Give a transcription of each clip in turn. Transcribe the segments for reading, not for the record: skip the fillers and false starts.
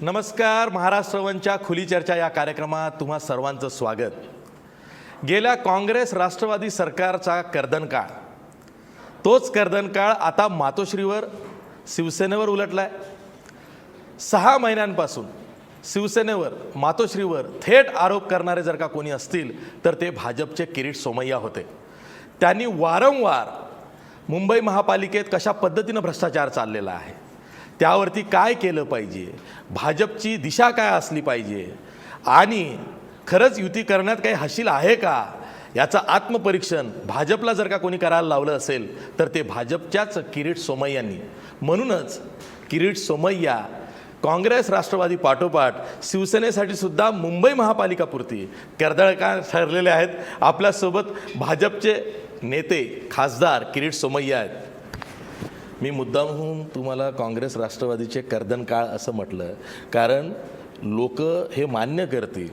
नमस्कार. महाराष्ट्र वनच्या खुली चर्चा या कार्यक्रमात तुम्हा सर्वांचं स्वागत. गेल्या काँग्रेस राष्ट्रवादी सरकारचा कर्दनकाळ, तोच कर्दनकाळ आता मातोश्रीवर शिवसेनेवर उलटलाय. 6 महिन्यांपासून शिवसेनेवर मातोश्रीवर थेट आरोप करणारे जर का कोणी असतील तर ते भाजपचे किरीट सोमय्या होते. त्यांनी वारंवार मुंबई महापालिकेत कशा पद्धतीनं भ्रष्टाचार चाललेला आहे, त्यावरती काय केलं पाहिजे, भाजपची दिशा काय असली पाहिजे आणि खरंच युती करण्यात काही हासिल आहे का, याचं आत्मपरीक्षण भाजपला जर का कोणी करायला लावलं असेल तर ते भाजपच्याच किरीट सोमय्यांनी. म्हणूनच किरीट सोमय्या काँग्रेस राष्ट्रवादी पाठोपाठ शिवसेनेसाठी सुद्धा मुंबई महापालिकापुरती कर्दळकार ठरलेले आहेत. आपल्यासोबत भाजपचे नेते खासदार किरीट सोमय्या आहेत. मी मुद्दामहून तुम्हाला काँग्रेस राष्ट्रवादीचे कर्दनकाळ असं म्हटलं कारण लोक हे मान्य करतील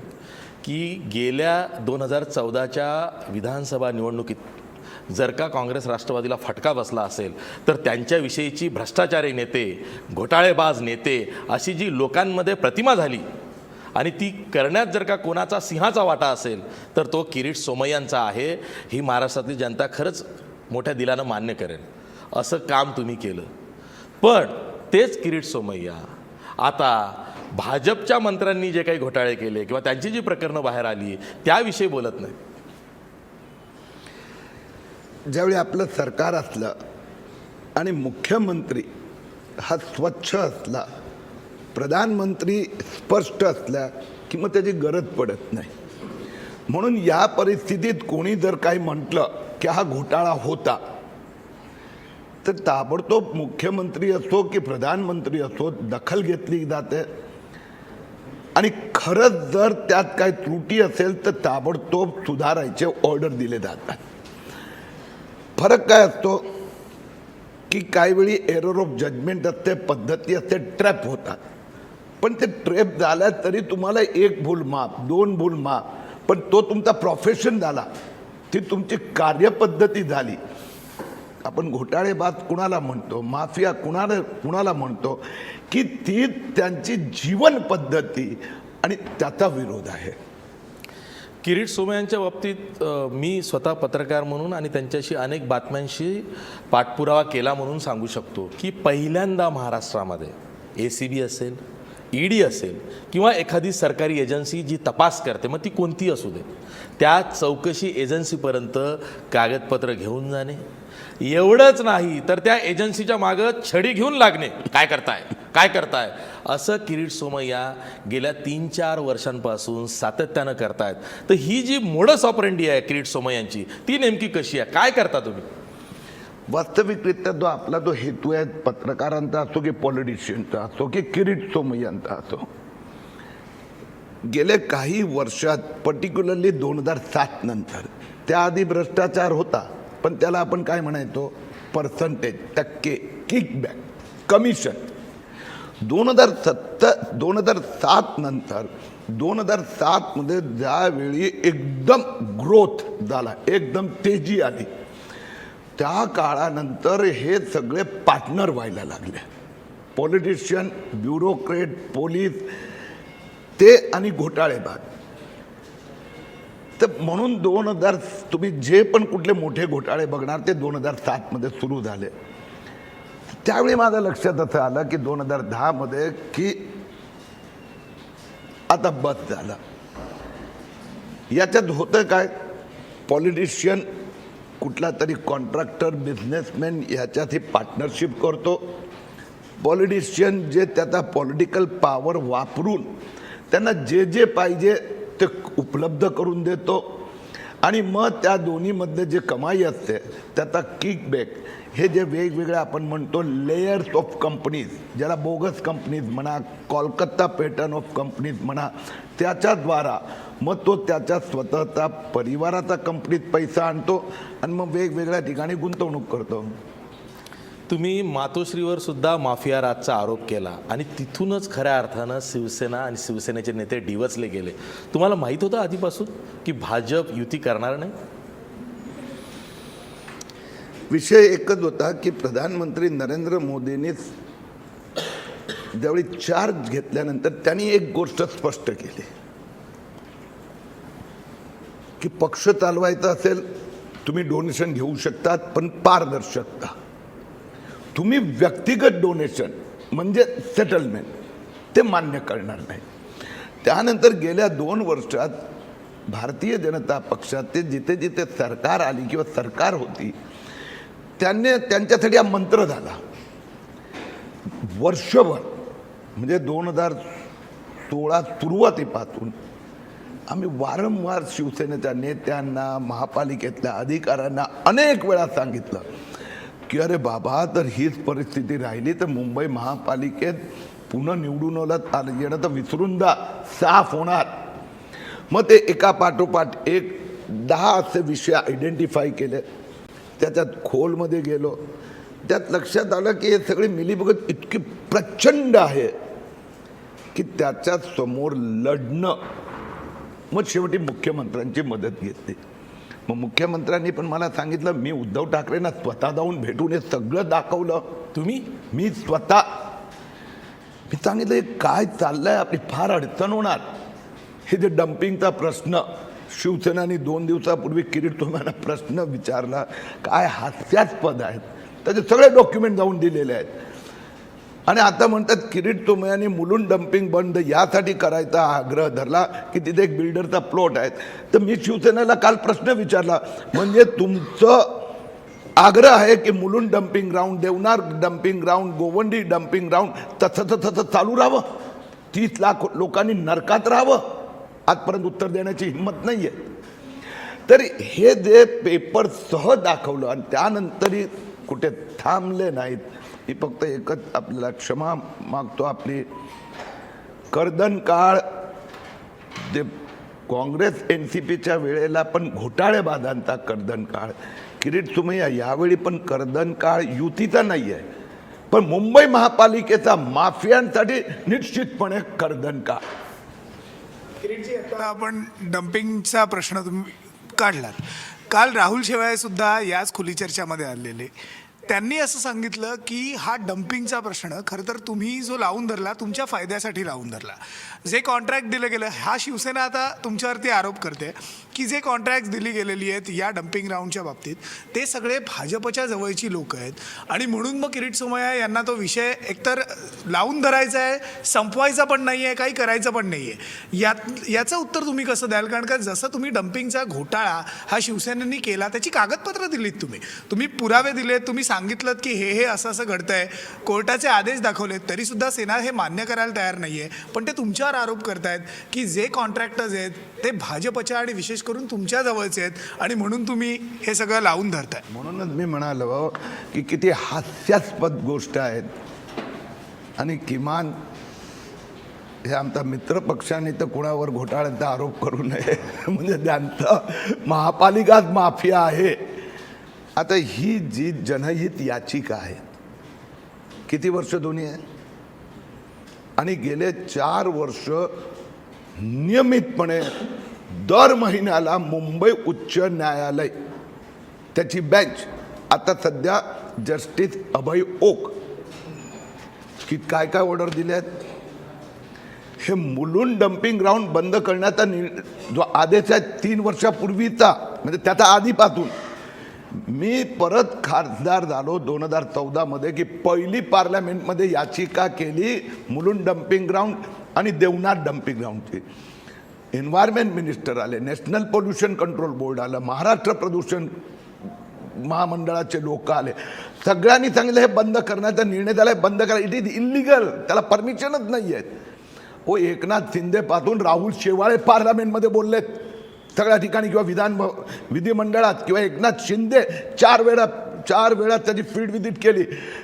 की गेल्या 2014च्या विधानसभा निवडणुकीत जर का काँग्रेस राष्ट्रवादीला फटका बसला असेल तर त्यांच्याविषयीची भ्रष्टाचारी नेते, घोटाळेबाज नेते अशी जी लोकांमध्ये प्रतिमा झाली आणि ती करण्यात जर का कोणाचा सिंहाचा वाटा असेल तर तो किरीट सोमय्यांचा आहे. ही महाराष्ट्रातली जनता खरंच मोठ्या दिलानं मान्य करेल. असं काम तुम्ही केलं. पण तेच किरीट सोमय्या आता भाजपच्या मंत्र्यांनी जे काही घोटाळे केले किंवा त्यांची जी प्रकरणं बाहेर आली त्याविषयी बोलत नाही. ज्यावेळी आपलं सरकार असलं आणि मुख्यमंत्री हा स्वच्छ असला, प्रधानमंत्री स्पष्ट असला की मग त्याची गरज पडत नाही. म्हणून या परिस्थितीत कोणी जर काही म्हटलं की हा घोटाळा होता तर ताबडतोब मुख्यमंत्री असो की प्रधानमंत्री असो दखल घेतली जाते आणि खरंच जर त्यात काही त्रुटी असेल तर ताबडतोब सुधारायचे ऑर्डर दिले जातात. फरक काय असतो की काही वेळी एरर ऑफ जजमेंट असते, पद्धती असते, ट्रॅप होतात. पण ते ट्रॅप झाल्या तरी तुम्हाला 1 भूल माफ, 2 भूल माफ, पण तो तुमचा प्रोफेशन झाला, ती तुमची कार्यपद्धती झाली. आपण घोटाळेबाज कुणाला म्हणतो, माफिया कुणाला म्हणतो की ती त्यांची जीवन पद्धती आणि त्याचा विरोध आहे. किरीट सोमय्यांच्या बाबतीत मी स्वतः पत्रकार म्हणून आणि त्यांच्याशी अनेक बातम्यांशी पाठपुरावा केला म्हणून सांगू शकतो की पहिल्यांदा महाराष्ट्रामध्ये ACB असेल, ED असेल किंवा एखादी सरकारी एजन्सी जी तपास करते, मग ती कोणती असू दे, त्या चौकशी एजन्सीपर्यंत कागदपत्र घेऊन जाणे, एवढंच नाही तर त्या एजन्सीच्या मागं छडी घेऊन लागणे, काय करताय असं किरीट सोमय्या गेल्या 3-4 वर्षांपासून सातत्यानं करतायत. तर ही जी मोडस ऑपरेंडी आहे किरीट सोमय्यांची ती नेमकी कशी आहे, काय करता तुम्ही? वास्तविकरित्या जो आपला जो हेतू आहे पत्रकारांचा असो की पॉलिटिशियनचा असो की किरीट सोमय्यांचा असो, गेले काही वर्षात पर्टिक्युलरली 2007 नंतर, त्याआधी भ्रष्टाचार होता पण त्याला आपण काय म्हणायचो, पर्सेंटेज, टक्के, किकबॅक, कमिशन. 2007 नंतर 2007 मध्ये ज्यावेळी एकदम ग्रोथ झाला, एकदम तेजी आली, त्या काळानंतर हे सगळे पार्टनर व्हायला लागले. पॉलिटिशियन, ब्युरोक्रेट, पोलीस, ते आणि घोटाळेबाज. तर म्हणून तुम्ही जे पण कुठले मोठे घोटाळे बघणार ते 2007 मध्ये सुरू झाले. त्यावेळी माझ्या लक्षात असं आलं की 2010 मध्ये की आता बस झालं. याच्यात होतं काय, पॉलिटिशियन कुठला तरी कॉन्ट्रॅक्टर, बिझनेसमॅन ह्याच्यात ही पार्टनरशिप करतो. पॉलिटिशियन जे त्याचा पॉलिटिकल पॉवर वापरून त्यांना जे पाहिजे ते उपलब्ध करून देतो आणि मग त्या दोन्हीमध्ये जे कमाई असते त्याचा किकबॅक, हे जे वेगवेगळे आपण म्हणतो लेयर्स ऑफ कंपनीज, ज्याला बोगस कंपनीज म्हणा, कोलकाता पॅटर्न ऑफ कंपनीज म्हणा, त्याच्याद्वारा मग तो त्याच्या स्वतःचा परिवाराचा कंपनीत पैसा आणतो आणि मग वेगवेगळ्या ठिकाणी गुंतवणूक करतो. तुम्ही मातोश्रीवर सुद्धा माफिया राजचा आरोप केला आणि तिथूनच खऱ्या अर्थानं शिवसेना आणि शिवसेनेचे नेते डिवचले गेले. तुम्हाला माहीत होतं आधीपासून की भाजप युती करणार नाही? विषय एकच होता की प्रधानमंत्री नरेंद्र मोदींनी ज्यावेळी चार्ज घेतल्यानंतर त्यांनी एक गोष्ट स्पष्ट केली की पक्ष चालवायचा असेल तुम्ही डोनेशन घेऊ शकतात, पण पारदर्शकता. तुम्ही व्यक्तिगत डोनेशन म्हणजे सेटलमेंट ते मान्य करणार नाही. त्यानंतर गेल्या 2 वर्षात भारतीय जनता पक्षात ते जिथे जिथे सरकार आली किंवा सरकार होती त्यांच्यासाठी हा मंत्र झाला. वर्षभर म्हणजे 2016 सुरुवातीपासून आम्ही वारंवार शिवसेनेच्या नेत्यांना, महापालिकेतल्या अधिकाऱ्यांना अनेक वेळा सांगितलं की अरे बाबा, तर हीच परिस्थिती राहिली तर मुंबई महापालिकेत पुन्हा निवडून येणं तर विसरून जा, साफ होणार. मग ते एका पाठोपाठ एक 10 असे विषय आयडेंटिफाय केले. त्याच्यात खोलमध्ये गेलो. त्यात लक्षात आलं की हे सगळे मिलीभगत इतकी प्रचंड आहे की त्याच्या समोर लढणं. मग शेवटी मुख्यमंत्र्यांची मदत घेतली. मग मुख्यमंत्र्यांनी पण मला सांगितलं, मी उद्धव ठाकरेंना स्वतः जाऊन भेटून हे सगळं दाखवलं. मी स्वतः मी सांगितलं हे काय चाललंय, आपली फार अडचण होणार. हे जे डम्पिंगचा प्रश्न शिवसेनानी 2 दिवसापूर्वी किरीट सोमय्यांना प्रश्न विचारला, काय हास्यास्पद आहेत. त्याचे सगळे डॉक्युमेंट जाऊन दिलेले आहेत. आणि आता म्हणतात किरीट सोमय्यांनी मुलुंड डम्पिंग बंद यासाठी करायचा आग्रह धरला की तिथे एक बिल्डरचा प्लॉट आहे. तर मी शिवसेनेला काल प्रश्न विचारला, म्हणजे तुमचं आग्रह आहे की Mulund dumping ground, Deonar dumping ground, Govandi dumping ground तसं चालू राहावं, 30 लाख लोकांनी नरकात राहावं? आजपर्यंत उत्तर देण्याची हिंमत नाहीये. तर हे जे पेपर सह दाखवलं आणि त्यानंतरही कुठे थांबले नाहीत. ही फक्त एकच आपल्याला क्षमा मागतो, आपली कर्दन काळ जे काँग्रेस NCPच्या वेळेला पण घोटाळेबाजांचा कर्दन काळ, किरीट सोमय्या यावेळी पण कर्दन काळ युतीचा नाही आहे, पण मुंबई महापालिकेचा माफियांसाठी निश्चितपणे कर्दन काळ. किरीटजी, आता आपण डम्पिंगचा प्रश्न तुम्ही काढलात. काल राहुल शेवाळे सुद्धा याच खुली चर्चामध्ये आलेले. त्यांनी असं सांगितलं की हा डम्पिंगचा प्रश्न खरं तर तुम्ही जो लावून धरला तुमच्या फायद्यासाठी लावून धरला. जे कॉन्ट्रॅक्ट दिलं गेलं, हा शिवसेना आता तुमच्यावरती आरोप करते की जे कॉन्ट्रॅक्ट दिली गेलेली आहेत या डम्पिंग ग्राउंडच्या बाबतीत ते सगळे भाजपच्या जवळची लोक आहेत आणि म्हणून मग किरीट सोमय्या यांना तो विषय एकतर लावून धरायचा आहे, संपवायचा पण नाही आहे, काही करायचं पण नाही आहे. याचं उत्तर तुम्ही कसं द्याल? कारण का जसं तुम्ही डम्पिंगचा घोटाळा हा शिवसेनेने केला, त्याची कागदपत्र दिलीत, तुम्ही पुरावे दिलेत, तुम्ही सांगितलं की हे असं असं घडतंय, कोर्टाचे आदेश दाखवलेत, तरीसुद्धा सेना हे मान्य करायला तयार नाही आहे. पण ते तुमच्यावर आरोप करतायत की जे कॉन्ट्रॅक्टर्स आहेत ते भाजपच्या आणि विशेष करून तुमच्या जवळचे आहेत आणि म्हणून तुम्ही हे सगळं लावून धरताय. म्हणूनच मी म्हणालो की किती हास्यास्पद गोष्ट आहेत. आणि किमान हे आमचा मित्र पक्षाने तर कुणावर घोटाळ्याचा आरोप करू नये, म्हणजे त्यांचं महापालिकाच माफिया आहे. आता ही जी जनहित याचिका आहे, किती वर्ष दोन्ही आहे, आणि गेले 4 वर्ष नियमितपणे दर महिन्याला मुंबई उच्च न्यायालय त्याची बेंच, आता सध्या जस्टिस अभय ओक की काय काय ऑर्डर दिल्या आहेत. हे मुलुंड डम्पिंग ग्राउंड बंद करण्याचा जो आदेश आहे 3 वर्षापूर्वीचा, म्हणजे त्याच्या आधीपासून मी परत खासदार झालो 2014 मध्ये की पहिली पार्लमेंटमध्ये याचिका केली मुलुंड डम्पिंग ग्राउंड आणि देवनार डम्पिंग ग्राउंडची. एन्व्हायरमेंट मिनिस्टर आले, नॅशनल पोल्युशन कंट्रोल बोर्ड आलं, महाराष्ट्र प्रदूषण महामंडळाचे लोक आले, सगळ्यांनी सांगितलं हे बंद करण्याचा निर्णय झाला, बंद करा, इट इज इलिगल, त्याला परमिशनच नाही आहे. हो, एकनाथ शिंदे पासून राहुल शेवाळे पार्लमेंटमध्ये बोललेत सगळ्या ठिकाणी, किंवा विधिमंडळात, किंवा एकनाथ शिंदे 4 वेळा त्याची फील्ड व्हिजिट केली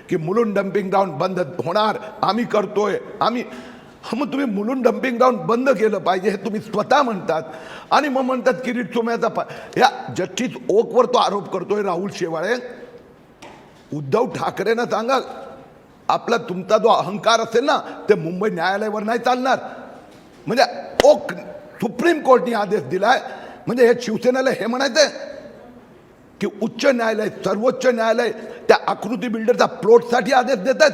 की मुलुंड डम्पिंग ग्राउंड बंद होणार, आम्ही करतोय, आम्ही. मग तुम्ही मुलुंड डम्पिंग ग्राउंड बंद केलं पाहिजे हे तुम्ही स्वतः म्हणतात, आणि मग म्हणतात किरीट सोमय्याचा या जस्टिस ओकवर तो आरोप करतोय राहुल शेवाळे. उद्धव ठाकरेंना सांगा, आपला तुमचा जो अहंकार असेल ना ते मुंबई न्यायालयावर नाही चालणार. म्हणजे ओक सुप्रीम कोर्टने आदेश दिलाय, म्हणजे हे शिवसेनेला हे म्हणायचंय की उच्च न्यायालय, सर्वोच्च न्यायालय त्या आकृती बिल्डरचा प्लॉटसाठी आदेश देतात.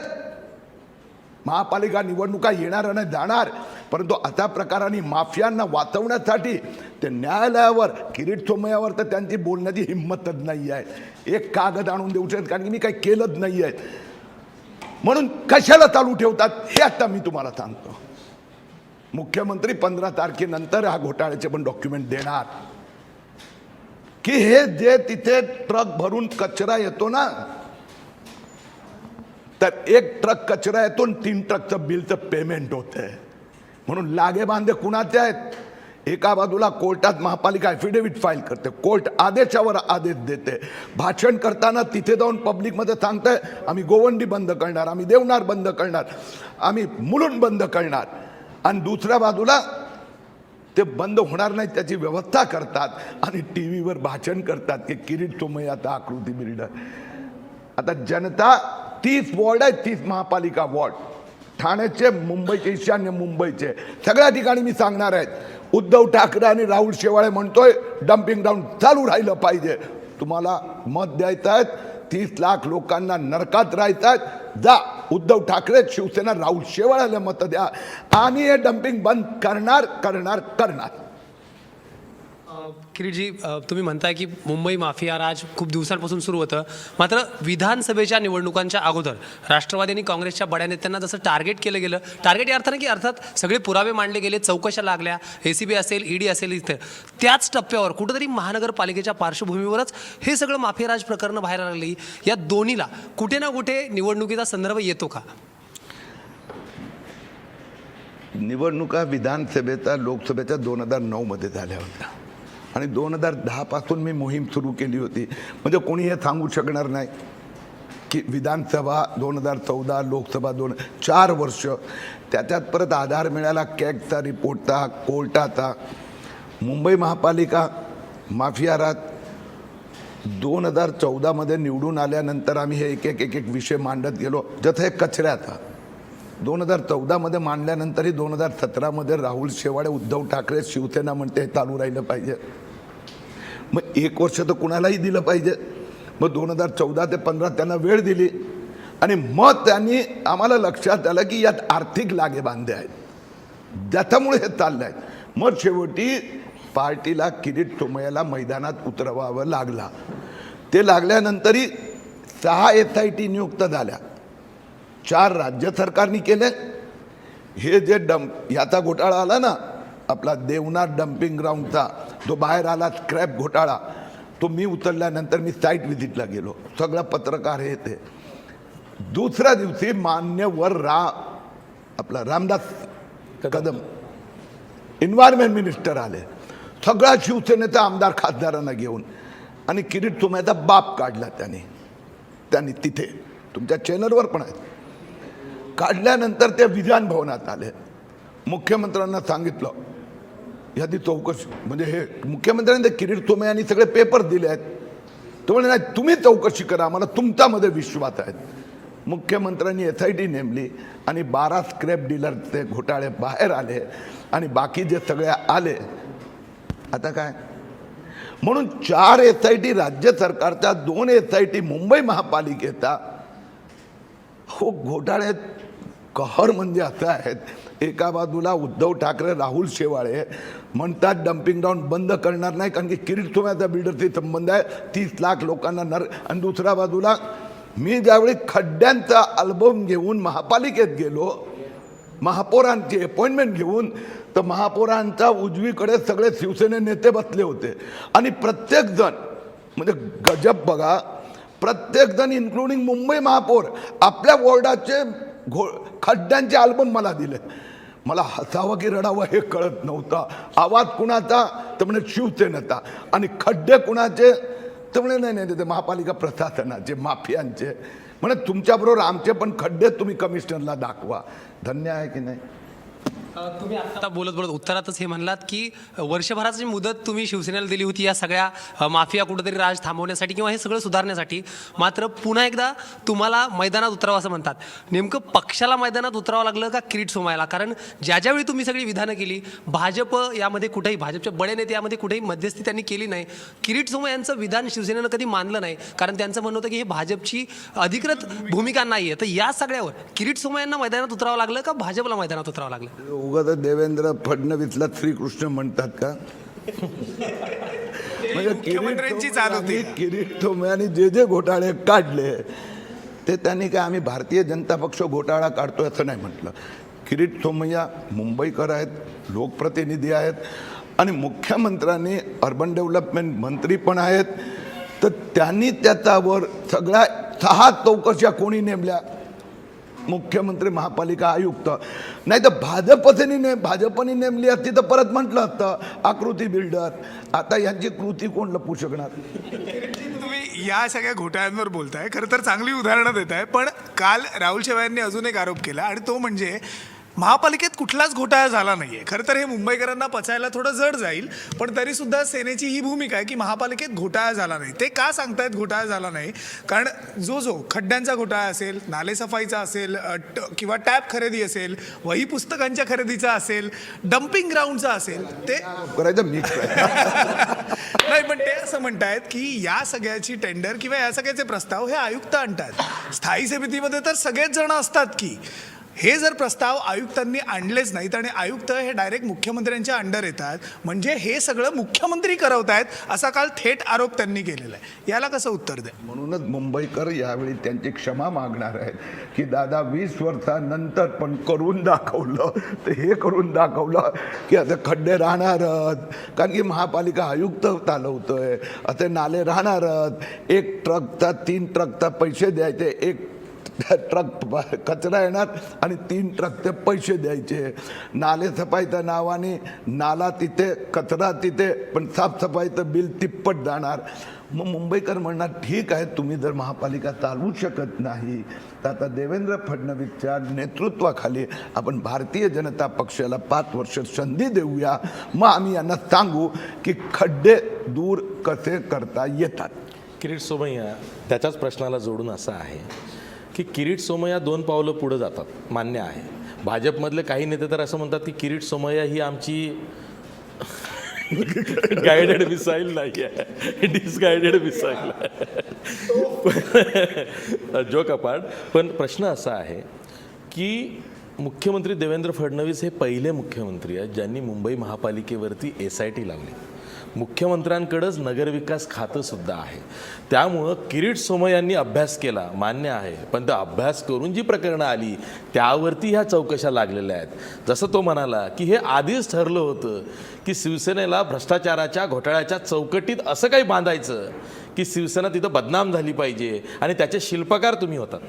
महापालिका निवडणुका येणार आणि जाणार, परंतु अशा प्रकाराने माफियांना वाचवण्यासाठी ते न्यायालयावर किरीट सोमय्यावर तर त्यांची बोलण्याची हिंमतच नाही आहे. एक कागद आणून देऊ शकत, कारण की मी काही केलंच नाही आहे. म्हणून कशाला चालू ठेवतात हे आता मी तुम्हाला सांगतो. मुख्यमंत्री 15 तारखेनंतर हा घोटाळ्याचे पण डॉक्युमेंट देणार की हे जे तिथे ट्रक भरून कचरा येतो ना, तर एक ट्रक कचरा येतो आणि 3 ट्रकचं बिलचं पेमेंट होतंय. म्हणून लागे बांधे कुणाचे आहेत? एका बाजूला कोर्टात महापालिका ॲफिडेव्हिट फाईल करते, कोर्ट आदेशावर आदेश देते, भाषण करताना तिथे जाऊन पब्लिकमध्ये सांगतंय आम्ही गोवंडी बंद करणार, आम्ही देवनार बंद करणार, आम्ही मुलुंड बंद करणार, आणि दुसऱ्या बाजूला ते बंद होणार नाही त्याची व्यवस्था करतात आणि टी व्हीवर भाषण करतात की किरीट सोमय्या आता आकृती बिल्डर. आता जनता 30 वॉर्ड आहेत, 30 महापालिका वॉर्ड, ठाण्याचे, मुंबईचे, ईशान्य मुंबईचे, सगळ्या ठिकाणी मी सांगणार आहेत. उद्धव ठाकरे आणि राहुल शेवाळे म्हणतोय डम्पिंग ग्राउंड चालू राहिलं पाहिजे. तुम्हाला मत द्यायचं आहे, 30 लाख लोकांना नरकात राहायचं आहे, जा उद्धव ठाकरे, शिवसेना, राहुल शेवाळ्याला मत द्या आणि हे डम्पिंग बंद करणार करणार करणार. किरीटजी, तुम्ही म्हणताय की मुंबई माफिया राज खूप दिवसांपासून सुरू होतं, मात्र विधानसभेच्या निवडणुकांच्या अगोदर राष्ट्रवादी आणि काँग्रेसच्या बड्या नेत्यांना जसं टार्गेट केलं गेलं, टार्गेट या अर्थाने की अर्थात सगळे पुरावे मांडले गेले, चौकशा लागल्या, ACB असेल, ED असेल, इथे त्याच टप्प्यावर कुठंतरी महानगरपालिकेच्या पार्श्वभूमीवरच हे सगळं माफियाराज प्रकरणं बाहेर आली. या दोन्हीला कुठे ना कुठे निवडणुकीचा संदर्भ येतो का? निवडणुका विधानसभेचा, लोकसभेच्या 2009 मध्ये झाल्या होत्या आणि 2010 पासून मी मोहीम सुरू केली होती. म्हणजे कोणी हे सांगू शकणार नाही की विधानसभा 2014, लोकसभा 4 वर्ष, त्याच्यात परत आधार मिळाला कॅगचा रिपोर्टचा, कोर्टाचा. मुंबई महापालिका माफियारात 2014 मध्ये निवडून आल्यानंतर आम्ही हे एक एक विषय मांडत गेलो. जसं हे कचऱ्याचा 2014 मध्ये मांडल्यानंतरही 2017 मध्ये राहुल शेवाळे, उद्धव ठाकरे, शिवसेना म्हणते हे चालू राहिलं पाहिजे. मग 1 वर्ष तर कुणालाही दिलं पाहिजे. मग 2014 ते 15 त्यांना वेळ दिली आणि मग त्यांनी आम्हाला लक्षात आलं की यात आर्थिक लागेबांधे आहेत, ज्याच्यामुळे हे चाललं आहे. मग शेवटी पार्टीला किरीट सोमय्याला मैदानात उतरवावं लागला. ते लागल्यानंतरही 6 SIT नियुक्त झाल्या, 4 राज्य सरकारनी केले. हे जे याचा घोटाळा आला ना, आपला देवनार डम्पिंग ग्राउंडचा जो बाहेर आला, स्क्रॅप घोटाळा, तो मी उचलल्यानंतर मी साईट व्हिजिटला गेलो, सगळं पत्रकार हे ते. दुसऱ्या दिवशी मान्यवर आपला रामदास कदम एन्व्हायरमेंट मिनिस्टर आले, सगळ्या शिवसेनेचा आमदार खासदारांना घेऊन, आणि किरीट सोमय्याचा बाप काढला त्यांनी तिथे, तुमच्या चॅनलवर पण आहे. काढल्यानंतर ते विधान भवनात आले, मुख्यमंत्र्यांना सांगितलं यादी चौकशी, म्हणजे हे मुख्यमंत्र्यांनी किरीट सोमय्यांनी सगळे पेपर दिले आहेत. तो म्हणे नाही, तुम्ही चौकशी करा, आम्हाला तुमच्यामध्ये विश्वास आहे. मुख्यमंत्र्यांनी SIT नेमली आणि 12 स्क्रॅप डीलरचे घोटाळे बाहेर आले आणि बाकी जे सगळे आले. आता काय, म्हणून 4 SIT राज्य सरकारच्या, 2 SIT मुंबई महापालिकेचा. हो, घोटाळे कहर म्हणजे असं आहेत. एका बाजूला उद्धव ठाकरे, राहुल शेवाळे म्हणतात डम्पिंग ग्राउंड बंद करणार नाही कारण की किरीट सोमय्याचा बिल्डरशी संबंध आहे, 30 लाख लोकांना आणि दुसऱ्या बाजूला मी ज्यावेळी खड्ड्यांचा अल्बम घेऊन महापालिकेत गेलो, महापौरांची अपॉइंटमेंट घेऊन, तर महापौरांच्या उजवीकडे सगळे शिवसेने नेते बसले होते आणि प्रत्येक जण, म्हणजे गजब बघा, प्रत्येक जण इन्क्लुडिंग मुंबई महापौर आपल्या वॉर्डाचे खड्ड्यांचे अल्बम मला दिले. मला हसावं की रडावं हे कळत नव्हतं. आवाज कुणाचा तर म्हणे शिवसेनेचा, आणि खड्डे कुणाचे तर म्हणे नाही नाही ते महापालिका प्रशासनाचे, माफियांचे. म्हणे तुमच्याबरोबर आमचे पण खड्डे तुम्ही कमिशनरला दाखवा. धन्य आहे की नाही? तुम्ही आता बोलत बोलत उत्तरातच हे म्हणलात की वर्षभराची मुदत तुम्ही शिवसेनेला दिली होती या सगळ्या माफिया कुठेतरी राज थांबवण्यासाठी किंवा हे सगळं सुधारण्यासाठी. मात्र पुन्हा एकदा तुम्हाला मैदानात उतरावं असं म्हणतात. नेमकं पक्षाला मैदानात उतरावं लागलं का किरीट सोमय्याला? कारण ज्यावेळी तुम्ही सगळी विधानं केली, भाजप यामध्ये कुठेही, भाजपच्या बडे नेते यामध्ये कुठेही मध्यस्थी त्यांनी केली नाही. किरीट सोमय्या यांचं विधान शिवसेनेनं कधी मानलं नाही, कारण त्यांचं म्हणणं होतं की हे भाजपची अधिकृत भूमिका नाही आहे. तर या सगळ्यावर किरीट सोमय्यांना मैदानात उतरावं लागलं का भाजपला मैदानात उतरावं लागलं? उगाच देवेंद्र फडणवीसला श्रीकृष्ण म्हणतात का? म्हणजे मुख्यमंत्र्यांची चाल होती. किरीट सोमय्यांनी जे घोटाळे काढले ते त्यांनी काय आम्ही भारतीय जनता पक्ष घोटाळा काढतोय असं नाही म्हटलं. किरीट सोमय्या मुंबईकर आहेत, लोकप्रतिनिधी आहेत आणि मुख्यमंत्र्यांनी अर्बन डेव्हलपमेंट मंत्री पण आहेत. तर त्यांनी त्याच्यावर सगळ्या 6 चौकशा कोणी नेमल्या? मुख्यमंत्री, महापालिका आयुक्त. नाही तर भाजपने नेमली असती तर परत म्हटलं असतं आकृती बिल्डर. आता यांची कृती कोण लपवू शकणार? तुम्ही या सगळ्या घोटाळ्यांवर बोलताय, खरं तर चांगली उदाहरणं देत आहे. पण काल राहुल शेवाळ्यांनी अजून एक आरोप केला आणि तो म्हणजे महापालिकेत कुठलाच घोटाळा झाला नाहीये. खरं तर हे मुंबईकरांना पचायला थोडं जड जाईल, पण तरी सुद्धा सेनेची ही भूमिका आहे की महापालिकेत घोटाळा झाला नाही. ते का सांगतायत घोटाळा झाला नाही? कारण जो खड्ड्यांचा घोटाळा असेल, नालेसफाईचा असेल, किंवा टॅब खरेदी असेल, वही पुस्तकांच्या खरेदीचा असेल, डम्पिंग ग्राउंडचा असेल, ते करायचं मिक्स नाही. पण ते असं म्हणतायत की या सगळ्याची टेंडर किंवा या सगळ्याचे प्रस्ताव हे आयुक्त आणतात. स्थायी समितीमध्ये तर सगळेच जण असतात की हे जर प्रस्ताव आयुक्तांनी आणलेच नाहीत आणि आयुक्त हे डायरेक्ट मुख्यमंत्र्यांच्या अंडर येतात, म्हणजे हे सगळं मुख्यमंत्री करवतायत असा काल थेट आरोप त्यांनी केलेला आहे. याला कसं उत्तर द्या? म्हणूनच मुंबईकर यावेळी त्यांची क्षमा मागणार आहेत की दादा 20 वर्षानंतर पण करून दाखवलं. तर हे करून दाखवलं की आता खड्डे राहणारच, कारण की महापालिका आयुक्त चालवतोय. आता नाले राहणारच. 1 ट्रकचा 3 ट्रकचा पैसे द्यायचे, 1 ट्रक कचरा येणार आणि 3 ट्रकचे पैसे द्यायचे. नालेसफाईच्या नावाने नाला तिथे, कचरा तिथे, पण साफसफाईचं बिल तिप्पट जाणार. मग मुंबईकर म्हणणार ठीक आहे, तुम्ही जर महापालिका चालवू शकत नाही तर आता देवेंद्र फडणवीसच्या नेतृत्वाखाली आपण भारतीय जनता पक्षाला 5 वर्ष संधी देऊया. मग आम्ही यांना सांगू की खड्डे दूर कसे करता येतात. किरीट सोमय्या त्याच्याच प्रश्नाला जोडून असं आहे की किरीट सोमय्या 2 पावलं पुढे जातात, मान्य आहे. भाजपमधले काही नेते तर असं म्हणतात की किरीट सोमय्या ही आमची गायडेड मिसाईल नाही आहे, डिसगायडेड मिसाईल आहे. Joke apart. पण प्रश्न असा आहे की मुख्यमंत्री देवेंद्र फडणवीस हे पहिले मुख्यमंत्री आहेत ज्यांनी मुंबई महापालिकेवरती SIT लावली. मुख्यमंत्र्यांकडेच नगरविकास खातं सुद्धा आहे. त्यामुळं किरीट सोमय्यांनी अभ्यास केला, मान्य आहे. पण तो अभ्यास करून जी प्रकरणं आली त्यावरती ह्या चौकशा लागलेल्या आहेत. जसं तो म्हणाला की हे आधीच ठरलं होतं की शिवसेनेला भ्रष्टाचाराच्या घोटाळ्याच्या चौकटीत असं काही बांधायचं की शिवसेना तिथं बदनाम झाली पाहिजे आणि त्याचे शिल्पकार तुम्ही होतात.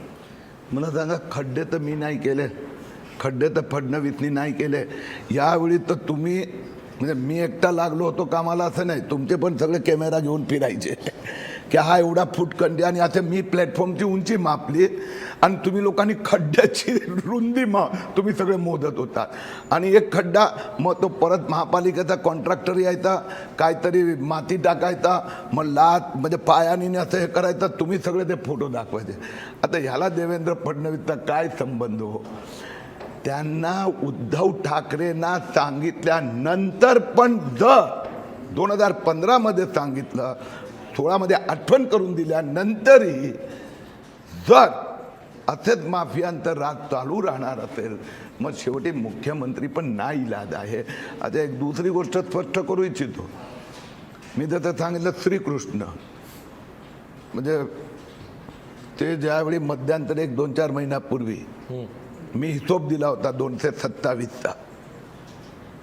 मला सांगा, खड्डे तर मी नाही केले, खड्डे तर फडणवीसनी नाही केले. यावेळी तर तुम्ही, म्हणजे मी एकटा लागलो होतो कामाला असं नाही, तुमचे पण सगळे कॅमेरा घेऊन फिरायचे की हा एवढा फूटखंडी, आणि आता मी प्लॅटफॉर्मची उंची मापली आणि तुम्ही लोकांनी खड्ड्याची रुंदी तुम्ही सगळे मोजत होता. आणि एक खड्डा, मग तो परत महापालिकेचा कॉन्ट्रॅक्टर यायचा, काहीतरी माती टाकायचा, मग लात म्हणजे पायाने असं हे करायचं, तुम्ही सगळे ते फोटो दाखवायचे. आता ह्याला देवेंद्र फडणवीसचा काय संबंध हो? त्यांना उद्धव ठाकरेंना सांगितल्यानंतर पण जर 2015 सांगितलं, 16 आठवण करून दिल्यानंतरही जर असेच माफियांचं राज चालू राहणार असेल, मग शेवटी मुख्यमंत्री पण नाईलाज आहे. आता एक दुसरी गोष्ट स्पष्ट करू इच्छितो. मी जसं सांगितलं श्रीकृष्ण, म्हणजे ते ज्यावेळी मध्यंतर 1-2-4 महिन्यापूर्वी मी हिशोब दिला होता 227चा,